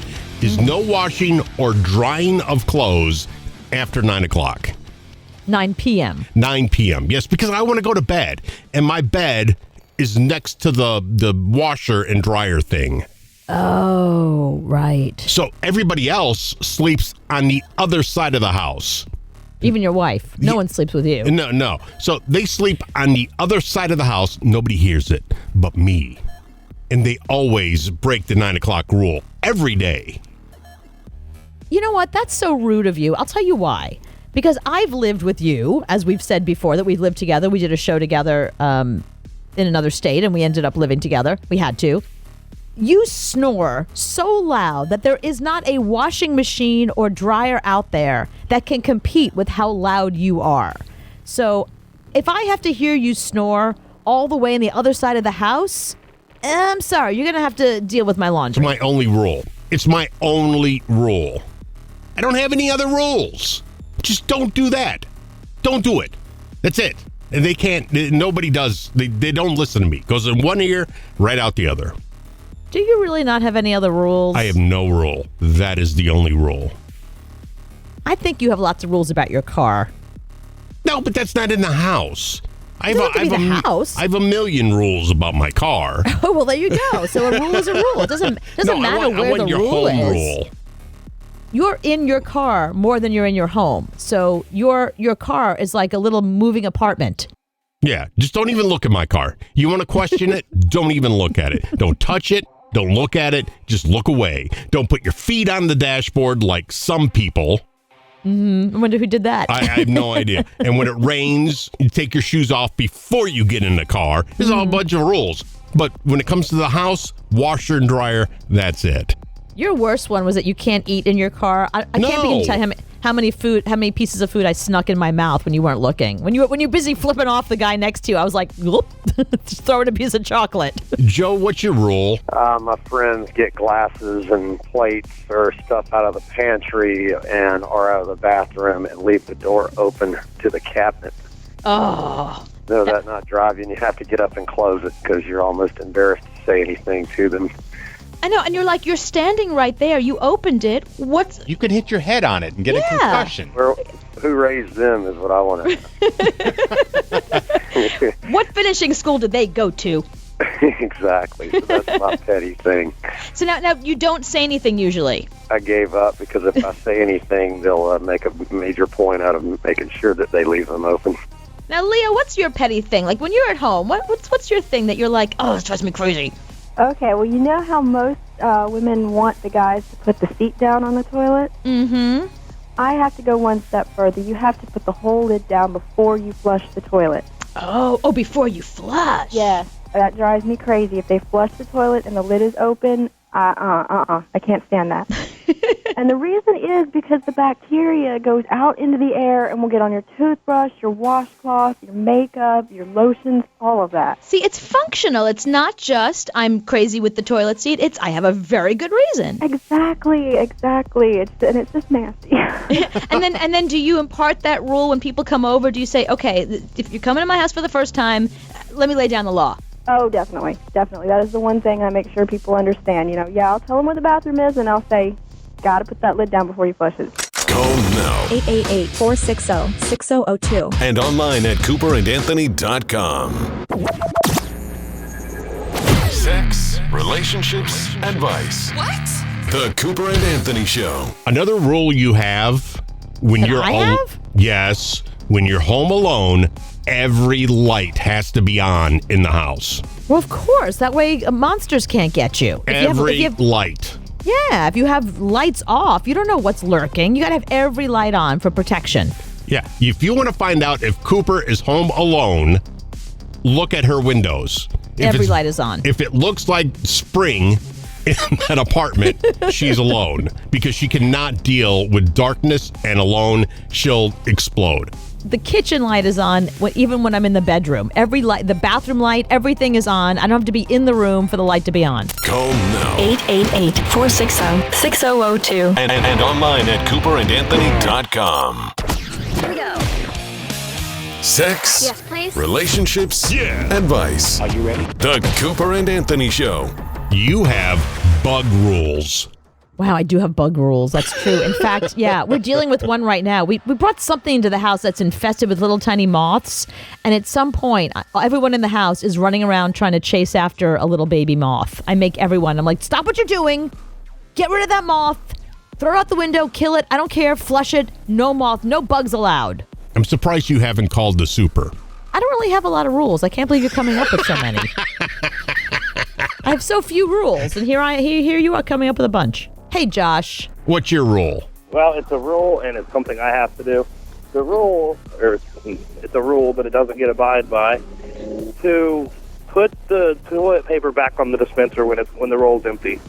is no washing or drying of clothes after 9 o'clock. 9 p.m. 9 p.m. Yes, because I want to go to bed, and my bed is next to the washer and dryer thing. Oh, right. So everybody else sleeps on the other side of the house. Even your wife. No one sleeps with you. No. So they sleep on the other side of the house. Nobody hears it but me. And they always break the 9 o'clock rule every day. You know what? That's so rude of you. I'll tell you why. Because I've lived with you, as we've said before, that we've lived together. We did a show together in another state, and we ended up living together. We had to. You snore so loud that there is not a washing machine or dryer out there that can compete with how loud you are. So if I have to hear you snore all the way on the other side of the house, I'm sorry, you're going to have to deal with my laundry. It's my only rule. It's my only rule. I don't have any other rules. Just don't do that. Don't do it. That's it. And they can't, nobody does. They don't listen to me. Goes in one ear, right out the other. Do you really not have any other rules? I have no rule. That is the only rule. I think you have lots of rules about your car. No, but that's not in the house. I have a house. I have a million rules about my car. Oh, well, there you go. So a rule is a rule. It doesn't matter where the rule is. Rule. You're in your car more than you're in your home. So your car is like a little moving apartment. Yeah, just don't even look at my car. You want to question it? Don't even look at it. Don't touch it. Don't look at it. Just look away. Don't put your feet on the dashboard like some people. Mm-hmm. I wonder who did that. I have no idea. And when it rains, you take your shoes off before you get in the car. There's a whole bunch of rules. But when it comes to the house, washer and dryer, that's it. Your worst one was that you can't eat in your car. I can't begin to tell you how many pieces of food I snuck in my mouth when you weren't looking. When you're busy flipping off the guy next to you, I was like, whoop, just throw in a piece of chocolate. Joe, what's your rule? My friends get glasses and plates or stuff out of the pantry or out of the bathroom and leave the door open to the cabinet. Oh. No, that not drive you, and you have to get up and close it because you're almost embarrassed to say anything to them. I know, and you're standing right there. You opened it. You could hit your head on it and get a concussion. Well, who raised them is what I want to know. What finishing school did they go to? Exactly. So that's my petty thing. So now you don't say anything usually. I gave up because if I say anything, they'll make a major point out of making sure that they leave them open. Now, Leah, what's your petty thing? Like when you're at home, what's your thing that you're like, oh, this drives me crazy? Okay, well, you know how most women want the guys to put the seat down on the toilet? Mm-hmm. I have to go one step further. You have to put the whole lid down before you flush the toilet. Oh, before you flush? Yes, that drives me crazy. If they flush the toilet and the lid is open, I can't stand that. And the reason is because the bacteria goes out into the air and will get on your toothbrush, your washcloth, your makeup, your lotions, all of that. See, it's functional. It's not just I'm crazy with the toilet seat. It's I have a very good reason. Exactly. It's just nasty. And then do you impart that rule when people come over? Do you say, okay, if you're coming to my house for the first time, let me lay down the law? Oh, definitely. That is the one thing I make sure people understand. I'll tell them where the bathroom is, and I'll say, got to put that lid down before you flush it. Call now. 888-460-6002. And online at CooperandAnthony.com. Sex, relationships, advice. What? The Cooper and Anthony Show. Another rule you have when That you're I have? Yes, when you're home alone, every light has to be on in the house. Well, of course. That way monsters can't get you. Every light. Yeah, if you have lights off, you don't know what's lurking. You got to have every light on for protection. Yeah, if you want to find out if Cooper is home alone, look at her windows. Every light is on. If it looks like spring in that apartment, she's alone because she cannot deal with darkness, and alone she'll explode. The kitchen light is on even when I'm in the bedroom. Every light, the bathroom light, everything is on. I don't have to be in the room for the light to be on. Call now. 888-460-6002. And online at cooperandanthony.com. Here we go. Sex, Yes, please. relationships, advice. Are you ready? The Cooper and Anthony Show. You have bug rules. Wow, I do have bug rules. That's true. In fact, yeah, we're dealing with one right now. We brought something into the house that's infested with little tiny moths. And at some point, everyone in the house is running around trying to chase after a little baby moth. I make everyone. I'm like, stop what you're doing. Get rid of that moth. Throw it out the window. Kill it. I don't care. Flush it. No moth. No bugs allowed. I'm surprised you haven't called the super. I don't really have a lot of rules. I can't believe you're coming up with so many. I have so few rules. And here you are coming up with a bunch. Hey, Josh. What's your rule? Well, it's a rule, and it's something I have to do. The rule, or it's a rule, but it doesn't get abided by, to put the toilet paper back on the dispenser when the roll's empty.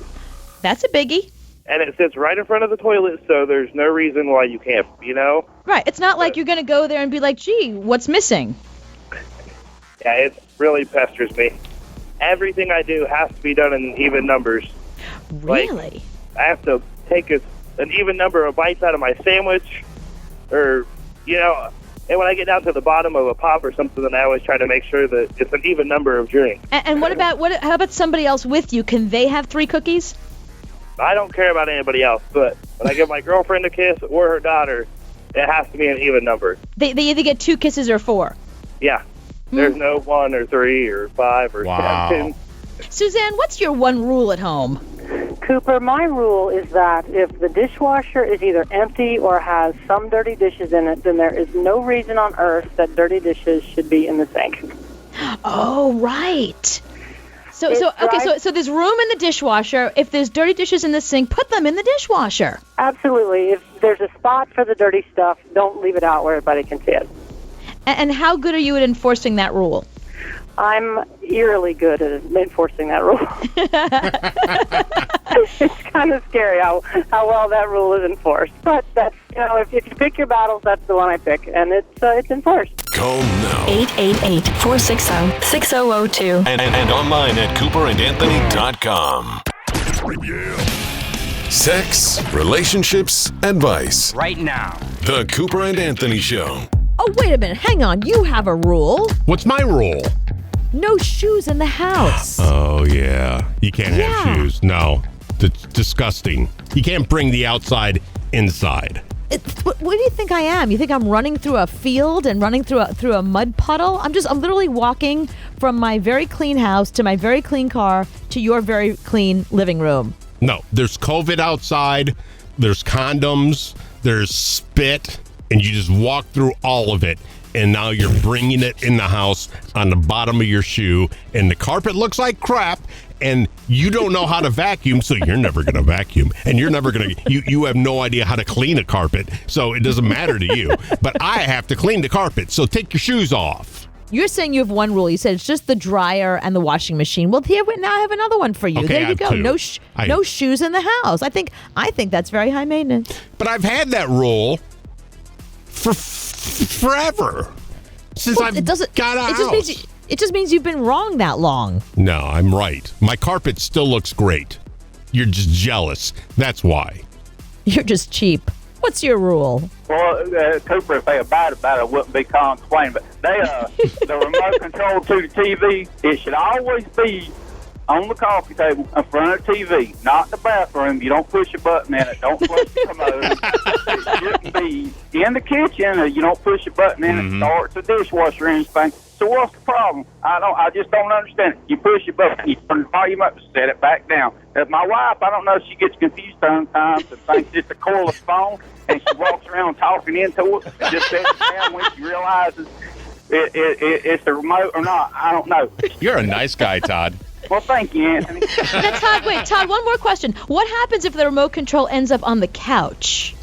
That's a biggie. And it sits right in front of the toilet, so there's no reason why you can't, Right. It's not like you're going to go there and be like, gee, what's missing? Yeah, it really pesters me. Everything I do has to be done in even numbers. Really? I have to take an even number of bites out of my sandwich, or, and when I get down to the bottom of a pop or something, then I always try to make sure that it's an even number of drinks. And how about somebody else with you? Can they have 3 cookies? I don't care about anybody else, but when I give my girlfriend a kiss or her daughter, it has to be an even number. They either get 2 kisses or 4. Yeah. There's no 1 or 3 or 5 or 7. Suzanne, what's your one rule at home? Cooper, my rule is that if the dishwasher is either empty or has some dirty dishes in it, then there is no reason on earth that dirty dishes should be in the sink. Oh, right. So there's room in the dishwasher. If there's dirty dishes in the sink, put them in the dishwasher. Absolutely. If there's a spot for the dirty stuff, don't leave it out where everybody can see it. And how good are you at enforcing that rule? I'm eerily good at enforcing that rule. It's kind of scary how well that rule is enforced. But that's, if you pick your battles, that's the one I pick, and it's enforced. Call now. 888-460-6002. And online at cooperandanthony.com. Sex, relationships, advice. Right now. The Cooper and Anthony Show. Oh, wait a minute. Hang on. You have a rule. What's my rule? No shoes in the house. Oh, yeah. You can't have shoes. No. It's disgusting. You can't bring the outside inside. What do you think I am? You think I'm running through a field and running through a mud puddle? I'm literally walking from my very clean house to my very clean car to your very clean living room. No, there's COVID outside. There's condoms. There's spit. And you just walk through all of it. And now you're bringing it in the house on the bottom of your shoe. And the carpet looks like crap. And you don't know how to vacuum, so you're never going to vacuum. And you're never going to, you have no idea how to clean a carpet. So it doesn't matter to you. But I have to clean the carpet. So take your shoes off. You're saying you have one rule. You said it's just the dryer and the washing machine. Well, now I have another one for you. Okay, there you go. two. No shoes in the house. I think that's very high maintenance. But I've had that rule for forever since I've got out. It just means you've been wrong that long. No, I'm right. My carpet still looks great. You're just jealous. That's why. You're just cheap. What's your rule? Well, Cooper, if they abide about it, wouldn't be complaining. But the remote control to the TV, it should always be on the coffee table in front of the TV, not in the bathroom. You don't push a button in it. Don't flush the commode. It shouldn't be in the kitchen. You don't push a button in it. Starts the dishwasher and anything. So what's the problem? I just don't understand it. You push a button, you turn the volume up, set it back down. My wife, I don't know, she gets confused sometimes and thinks it's a cordless phone, and she walks around talking into it and just sets it down when she realizes it's the remote or not. I don't know. You're a nice guy, Todd. Well, thank you, Anthony. Now, Todd, one more question. What happens if the remote control ends up on the couch?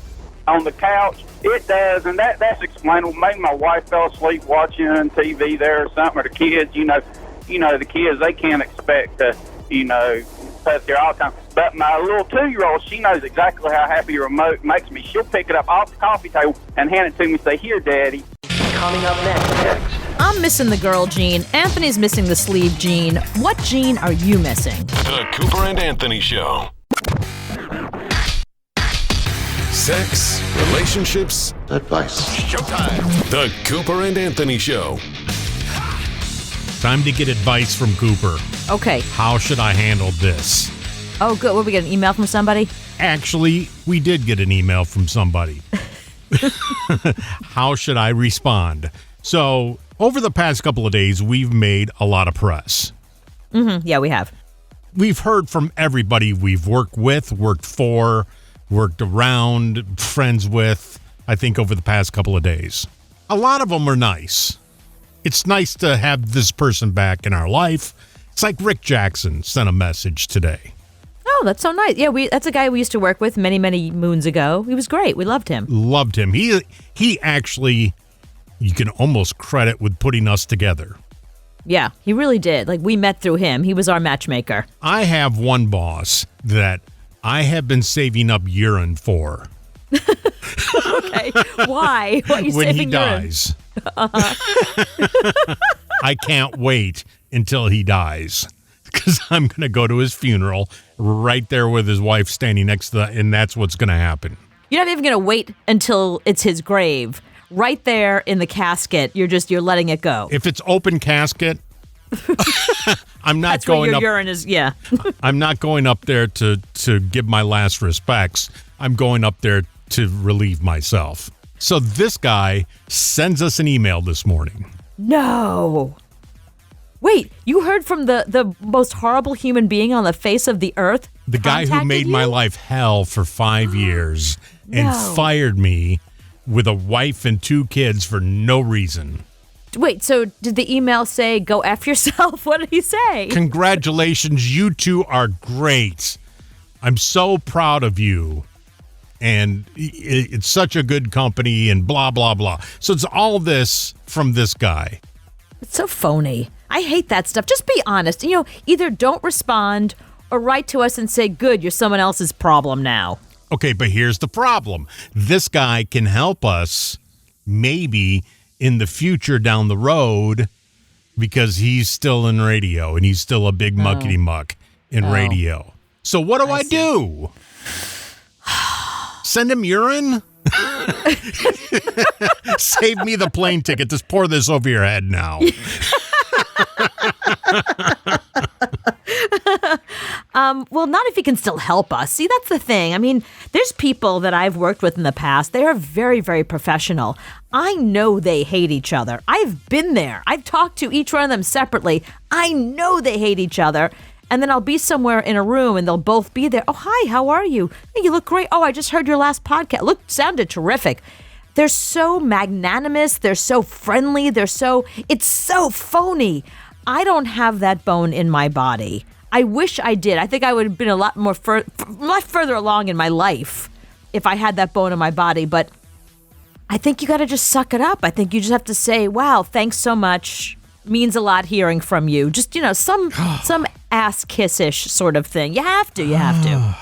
On the couch, it does, and that's explainable. Maybe my wife fell asleep watching TV there or something, or the kids, the kids, they can't expect to, sit there all the time. But my little 2-year-old, she knows exactly how happy the remote makes me. She'll pick it up off the coffee table and hand it to me and say, "Here, Daddy." Coming up next. I'm missing the girl gene. Anthony's missing the sleeve gene. What gene are you missing? The Cooper and Anthony Show. Sex, relationships, advice. Showtime. The Cooper and Anthony Show. Time to get advice from Cooper. Okay. How should I handle this? Oh, good. What, we get an email from somebody? Actually, we did get an email from somebody. How should I respond? So, over the past couple of days, we've made a lot of press. Yeah, we have. We've heard from everybody we've worked with, worked for, worked around, friends with, I think, over the past couple of days. A lot of them are nice. It's nice to have this person back in our life. It's like Rick Jackson sent a message today. Oh, that's so nice. Yeah, that's a guy we used to work with many, many moons ago. He was great. We loved him. Loved him. He actually, you can almost credit with putting us together. Yeah, he really did. Like, we met through him. He was our matchmaker. I have one boss that I have been saving up urine for. Okay. Why? What are you when saving he urine? dies. I can't wait until he dies, because I'm going to go to his funeral right there with his wife standing next to and that's what's going to happen. You're not even going to wait until it's his grave. Right there in the casket, you're letting it go. If it's open casket, I'm not That's going where your up. urine is, yeah. I'm not going up there to give my last respects. I'm going up there to relieve myself. So this guy sends us an email this morning. No. Wait, you heard from the most horrible human being on the face of the earth? The guy who made my life hell for 5 years and fired me with a wife and 2 kids for no reason. Wait, so did the email say, go F yourself? What did he say? Congratulations, you two are great. I'm so proud of you. And it's such a good company and blah, blah, blah. So it's all this from this guy. It's so phony. I hate that stuff. Just be honest. Either don't respond or write to us and say, good, you're someone else's problem now. Okay, but here's the problem. This guy can help us maybe in the future down the road because he's still in radio and he's still a big muckety muck in radio. So what do I do? Send him urine? Save me the plane ticket. Just pour this over your head now. Well, not if he can still help us. See, that's the thing. I mean, there's people that I've worked with in the past. They are very, very professional. I know they hate each other. I've been there. I've talked to each one of them separately. I know they hate each other. And then I'll be somewhere in a room and they'll both be there. Oh, hi, how are you? Hey, you look great. Oh, I just heard your last podcast. Sounded terrific. They're so magnanimous. They're so friendly. It's so phony. I don't have that bone in my body. I wish I did. I think I would have been a lot further along in my life if I had that bone in my body. But I think you got to just suck it up. I think you just have to say, wow, thanks so much. Means a lot hearing from you. Just, some ass kiss-ish sort of thing. You have to.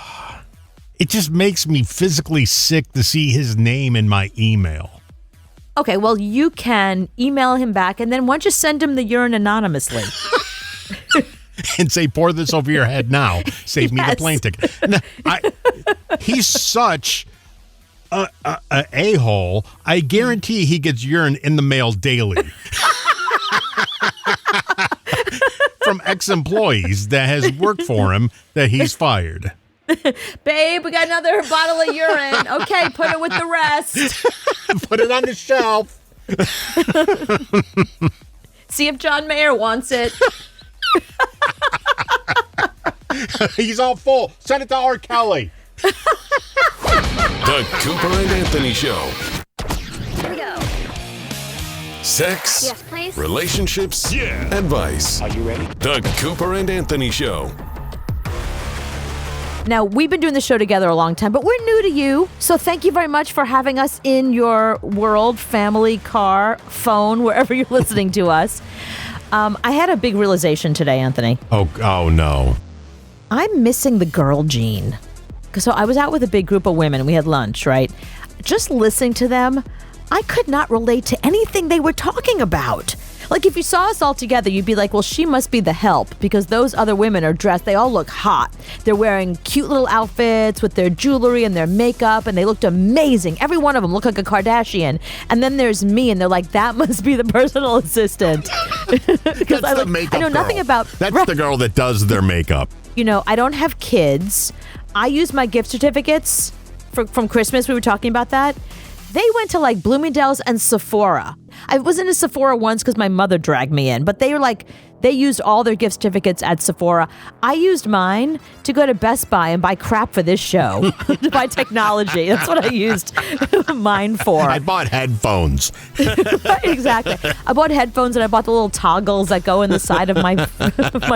It just makes me physically sick to see his name in my email. Okay, well, you can email him back, and then why don't you send him the urine anonymously? And say, pour this over your head now. Save me the plane ticket. No, he's such a a-hole. I guarantee he gets urine in the mail daily. from ex-employees that has worked for him that he's fired. Babe, we got another bottle of urine. Okay, put it with the rest. Put it on the shelf. See if John Mayer wants it. He's all full. Send it to R. Kelly. The Cooper and Anthony Show. Here we go. Sex, Yes, please. relationships, advice. Are you ready? The Cooper and Anthony Show. Now, we've been doing the show together a long time, but we're new to you. So thank you very much for having us in your world, family, car, phone, wherever you're listening to us. I had a big realization today, Anthony. Oh no. I'm missing the girl gene. So I was out with a big group of women and we had lunch, right? Just listening to them, I could not relate to anything they were talking about. Like if you saw us all together, you'd be like, well, she must be the help because those other women are dressed. They all look hot. They're wearing cute little outfits with their jewelry and their makeup, and they looked amazing. Every one of them looked like a Kardashian. And then there's me, and they're like, that must be the personal assistant. Because I know nothing about. That's the girl that does their makeup. You know, I don't have kids. I use my gift certificates from Christmas. We were talking about that. They went to like Bloomingdale's and Sephora. I was in a Sephora once because my mother dragged me in, but they used all their gift certificates at Sephora. I used mine to go to Best Buy and buy crap for this show, to buy technology. That's what I used mine for. I bought headphones. Right, exactly. I bought headphones and I bought the little toggles that go in the side of my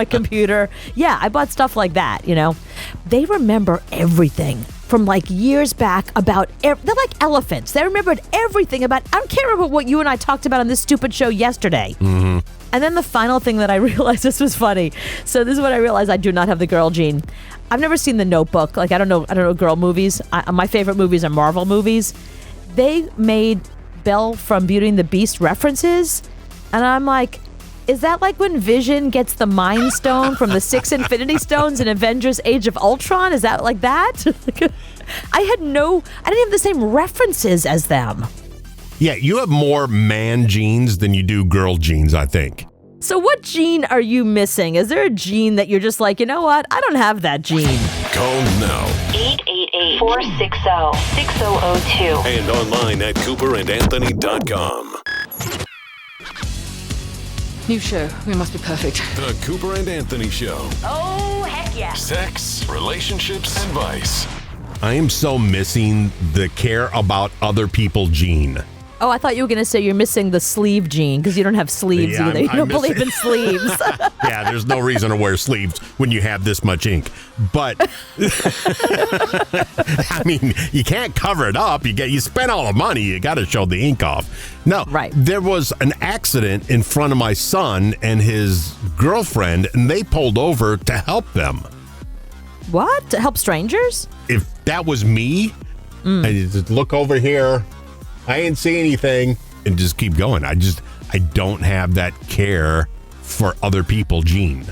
computer. Yeah, I bought stuff like that, you know. They remember everything from like years back about, they're like elephants. They remembered everything about, I can't remember what you and I talked about on this stupid show yesterday. Mm-hmm. And then the final thing that I realized, this was funny. So this is what I realized, I do not have the girl gene. I've never seen The Notebook. Like, I don't know girl movies. My favorite movies are Marvel movies. They made Belle from Beauty and the Beast references. And I'm like, is that like when Vision gets the Mind Stone from the 6 Infinity Stones in Avengers Age of Ultron? Is that like that? I didn't have the same references as them. Yeah, you have more man genes than you do girl genes, I think. So what gene are you missing? Is there a gene that you're just like, you know what? I don't have that gene. Call now. 888-460-6002. And online at CooperandAnthony.com. New show. We must be perfect. The Cooper and Anthony Show. Oh, heck yeah. Sex, relationships, advice. I am so missing the care about other people gene. Oh, I thought you were going to say you're missing the sleeve gene because you don't have sleeves Yeah, either. You don't believe in sleeves. Yeah, there's no reason to wear sleeves when you have this much ink. But I mean, you can't cover it up. You spend all the money. You got to show the ink off. No, right. There was an accident in front of my son and his girlfriend, and they pulled over to help them. What? To help strangers? If that was me, I just look over here. I didn't see anything, and just keep going. I don't have that care for other people gene.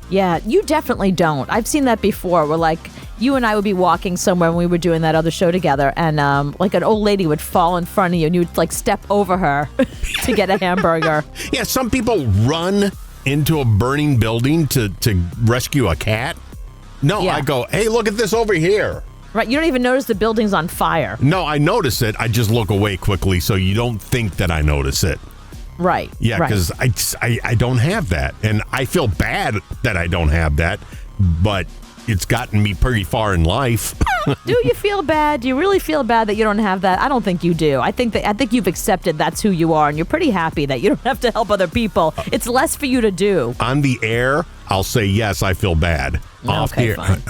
Yeah, you definitely don't. I've seen that before where like you and I would be walking somewhere when we were doing that other show together and like an old lady would fall in front of you and you would like step over her to get a hamburger. Yeah, some people run into a burning building to rescue a cat. No, yeah. I go, hey, look at this over here. Right, you don't even notice the building's on fire. No, I notice it. I just look away quickly so you don't think that I notice it. Right. Yeah, because I don't have that. And I feel bad that I don't have that, but it's gotten me pretty far in life. Do you feel bad? Do you really feel bad that you don't have that? I don't think you do. I think you've accepted that's who you are, and you're pretty happy that you don't have to help other people. It's less for you to do. On the air, I'll say, yes, I feel bad. Okay, off here, fine.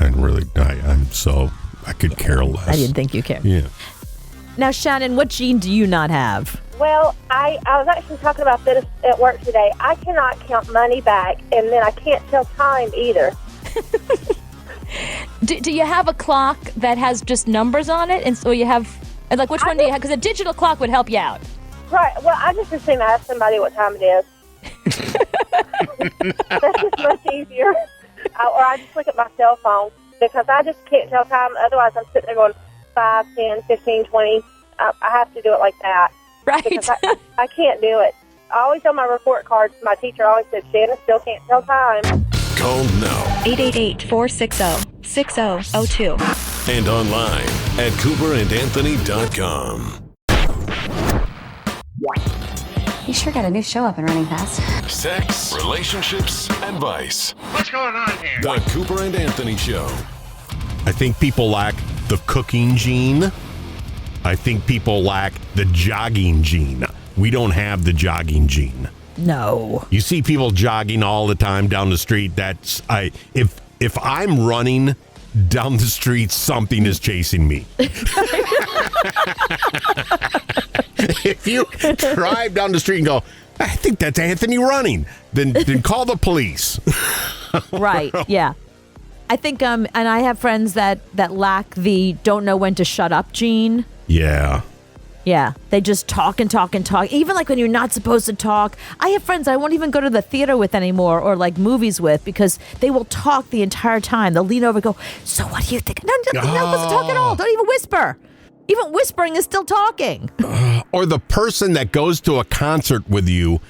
I could care less. I didn't think you cared. Yeah. Now, Shannon, what gene do you not have? Well, I was actually talking about this at work today. I cannot count money back, and then I can't tell time either. Do you have a clock that has just numbers on it? And so you have, like, which one do you have? Because a digital clock would help you out. Right. Well, I just assume I ask somebody what time it is. That's just much easier. Or I just look at my cell phone because I just can't tell time. Otherwise, I'm sitting there going 5, 10, 15, 20. I have to do it like that. Right. Because I can't do it. I always on my report cards, my teacher always said, Shannon still can't tell time. Call now 888-460-6002. and online at CooperandAnthony.com. You sure got a new show up and running fast. Sex, relationships, and vice. What's going on here? The Cooper and Anthony Show. I think people lack the cooking gene. I think people lack the jogging gene. We don't have the jogging gene. No. You see people jogging all the time down the street. If I'm running down the street, something is chasing me. If you drive down the street and go, I think that's Anthony running, then call the police. Right, yeah. I think, and I have friends that lack the don't know when to shut up gene. Yeah. Yeah, they just talk and talk and talk. Even like when you're not supposed to talk. I have friends I won't even go to the theater with anymore or like movies with because they will talk the entire time. They'll lean over and go, so what do you think? No, you're not supposed to talk at all. Don't even whisper. Even whispering is still talking. Or the person that goes to a concert with you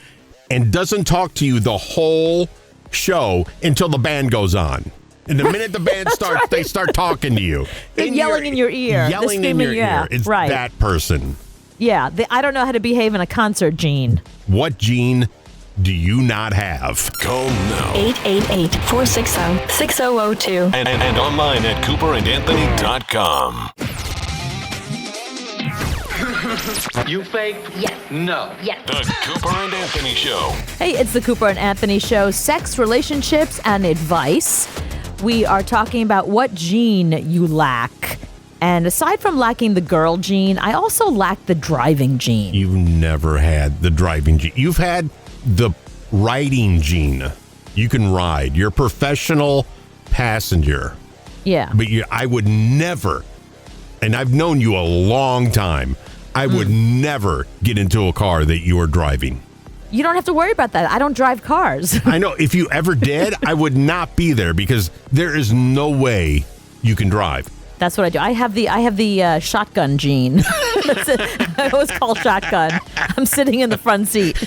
and doesn't talk to you the whole show until the band goes on. And the minute the band starts, they start talking to you. They're yelling in your ear. Yelling in your ear. It's right. that person. Yeah, I don't know how to behave in a concert gene. What gene do you not have? Call now 888-460-6002. and online at CooperandAnthony.com. You fake? Yes. No. Yes. The Cooper and Anthony Show. Hey, it's the Cooper and Anthony Show, sex, relationships, and advice. We are talking about what gene you lack. And aside from lacking the girl gene, I also lack the driving gene. You've never had the driving gene. You've had the riding gene. You can ride. You're a professional passenger. Yeah. But I would never, and I've known you a long time, I would never get into a car that you are driving. You don't have to worry about that. I don't drive cars. I know. If you ever did, I would not be there because there is no way you can drive. That's what I do. I have the shotgun gene. That's it. I always call shotgun. I'm sitting in the front seat.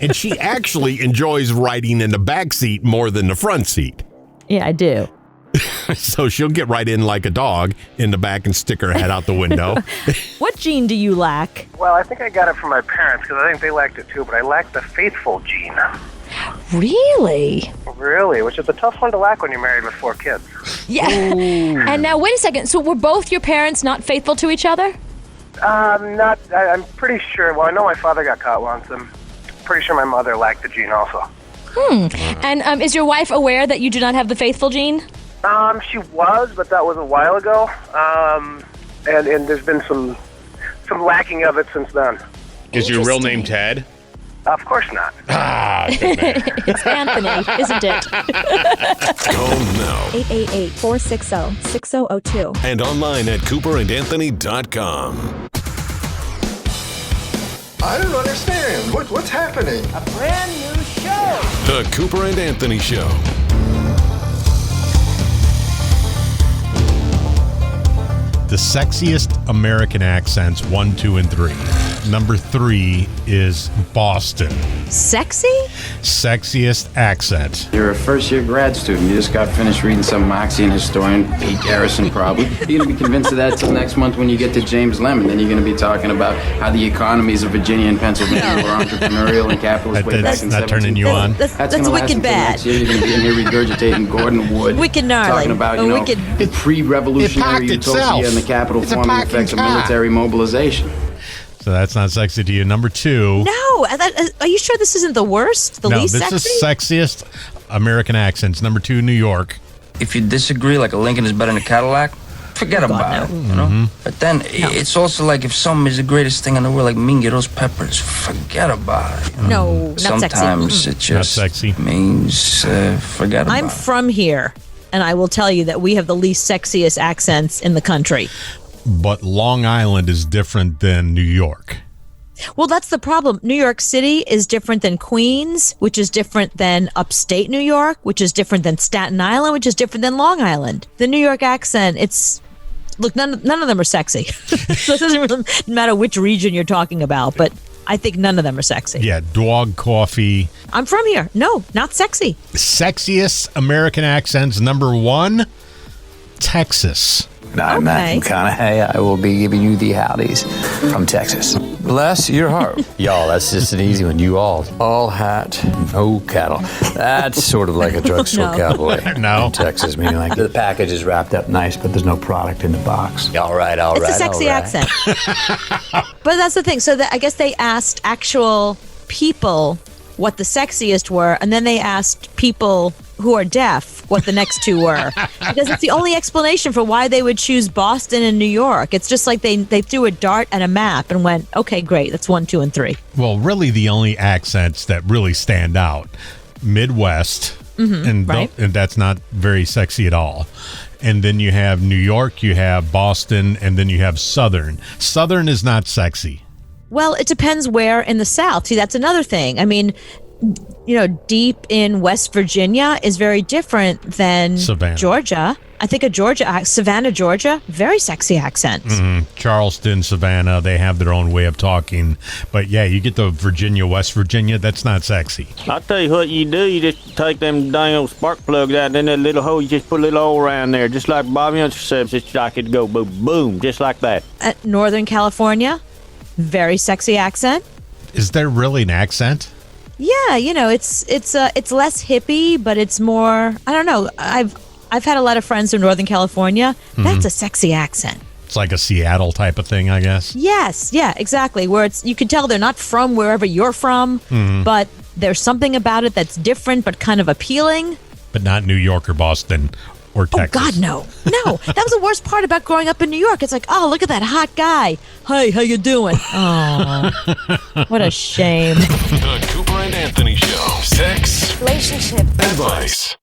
And she actually enjoys riding in the back seat more than the front seat. Yeah, I do. So she'll get right in like a dog in the back and stick her head out the window. What gene do you lack? Well, I think I got it from my parents because I think they lacked it too, but I lacked the faithful gene. Really? Really? Which is a tough one to lack when you're married with 4 kids. Yeah. And now, wait a second. So were both your parents not faithful to each other? I'm pretty sure. Well, I know my father got caught once. I'm pretty sure my mother lacked the gene also. And is your wife aware that you do not have the faithful gene? She was, but that was a while ago. And there's been some lacking of it since then. Is your real name Ted? Of course not. It's Anthony, isn't it? Call now 888-460-6002. and online at CooperandAnthony.com. I don't understand. What's happening? A brand new show. The Cooper and Anthony Show. The sexiest American accents, 1, 2, and 3. Number 3 is Boston. Sexy? Sexiest accent. You're a first-year grad student. You just got finished reading some Marxian historian, Pete Garrison, probably. You're going to be convinced of that till next month when you get to James Lemon. Then you're going to be talking about how the economies of Virginia and Pennsylvania were entrepreneurial and capitalist way back in 17. That's not turning you on. That's wicked bad. Next year, you're going to be in here regurgitating Gordon Wood. Wicked gnarly. Talking about, pre-revolutionary utopia and the capital forming effects of military mobilization. So that's not sexy to you. Number 2. No. Are you sure this isn't the worst? The least sexy? This is sexiest American accents. Number 2, New York. If you disagree, like a Lincoln is better than a Cadillac, forget about it, you know? But then it's also like if something is the greatest thing in the world, like Mingiros peppers, forget about it. You know? No, not Sometimes sexy. it just means forget about it. I'm from here, and I will tell you that we have the least sexiest accents in the country. But Long Island is different than New York. Well, that's the problem. New York City is different than Queens, which is different than upstate New York, which is different than Staten Island, which is different than Long Island. The New York accent, look, none of them are sexy. So it doesn't really matter which region you're talking about, but I think none of them are sexy. Yeah, dog coffee. I'm from here. No, not sexy. Sexiest American accents, number 1, Texas. I'm Matt McConaughey. I will be giving you the howdies from Texas. Bless your heart. Y'all, that's just an easy one. You all hat, no cattle. That's sort of like a drugstore cowboy. No. In Texas, meaning like the package is wrapped up nice, but there's no product in the box. All right. It's a sexy accent. But that's the thing. So I guess they asked actual people what the sexiest were, and then they asked people who are deaf what the next 2 were. Because it's the only explanation for why they would choose Boston and New York. It's just like they threw a dart at a map and went, okay, great, that's 1, 2, and 3. Well, really the only accents that really stand out, Midwest, and that's not very sexy at all. And then you have New York, you have Boston, and then you have Southern. Southern is not sexy. Well, it depends where in the South. See, that's another thing. I mean, deep in West Virginia is very different than Savannah. Georgia. I think Savannah, Georgia, very sexy accent. Charleston, Savannah, they have their own way of talking. But yeah, you get to Virginia, West Virginia, that's not sexy. I'll tell you what you do. You just take them dang old spark plugs out, and in that little hole, you just put a little hole around there, just like Bobby Unser says. It's like it go boom, boom, just like that. Northern California, very sexy accent. Is there really an accent? Yeah, it's less hippie, but it's more, I don't know. I've had a lot of friends from Northern California. That's a sexy accent. It's like a Seattle type of thing, I guess. Yes, yeah, exactly. Where you can tell they're not from wherever you're from, but there's something about it that's different but kind of appealing. But not New York or Boston or Texas. Oh, God, no. No, that was the worst part about growing up in New York. It's like, oh, look at that hot guy. Hey, how you doing? Oh, what a shame. The Cooper and Anthony Show. Sex, Relationship advice.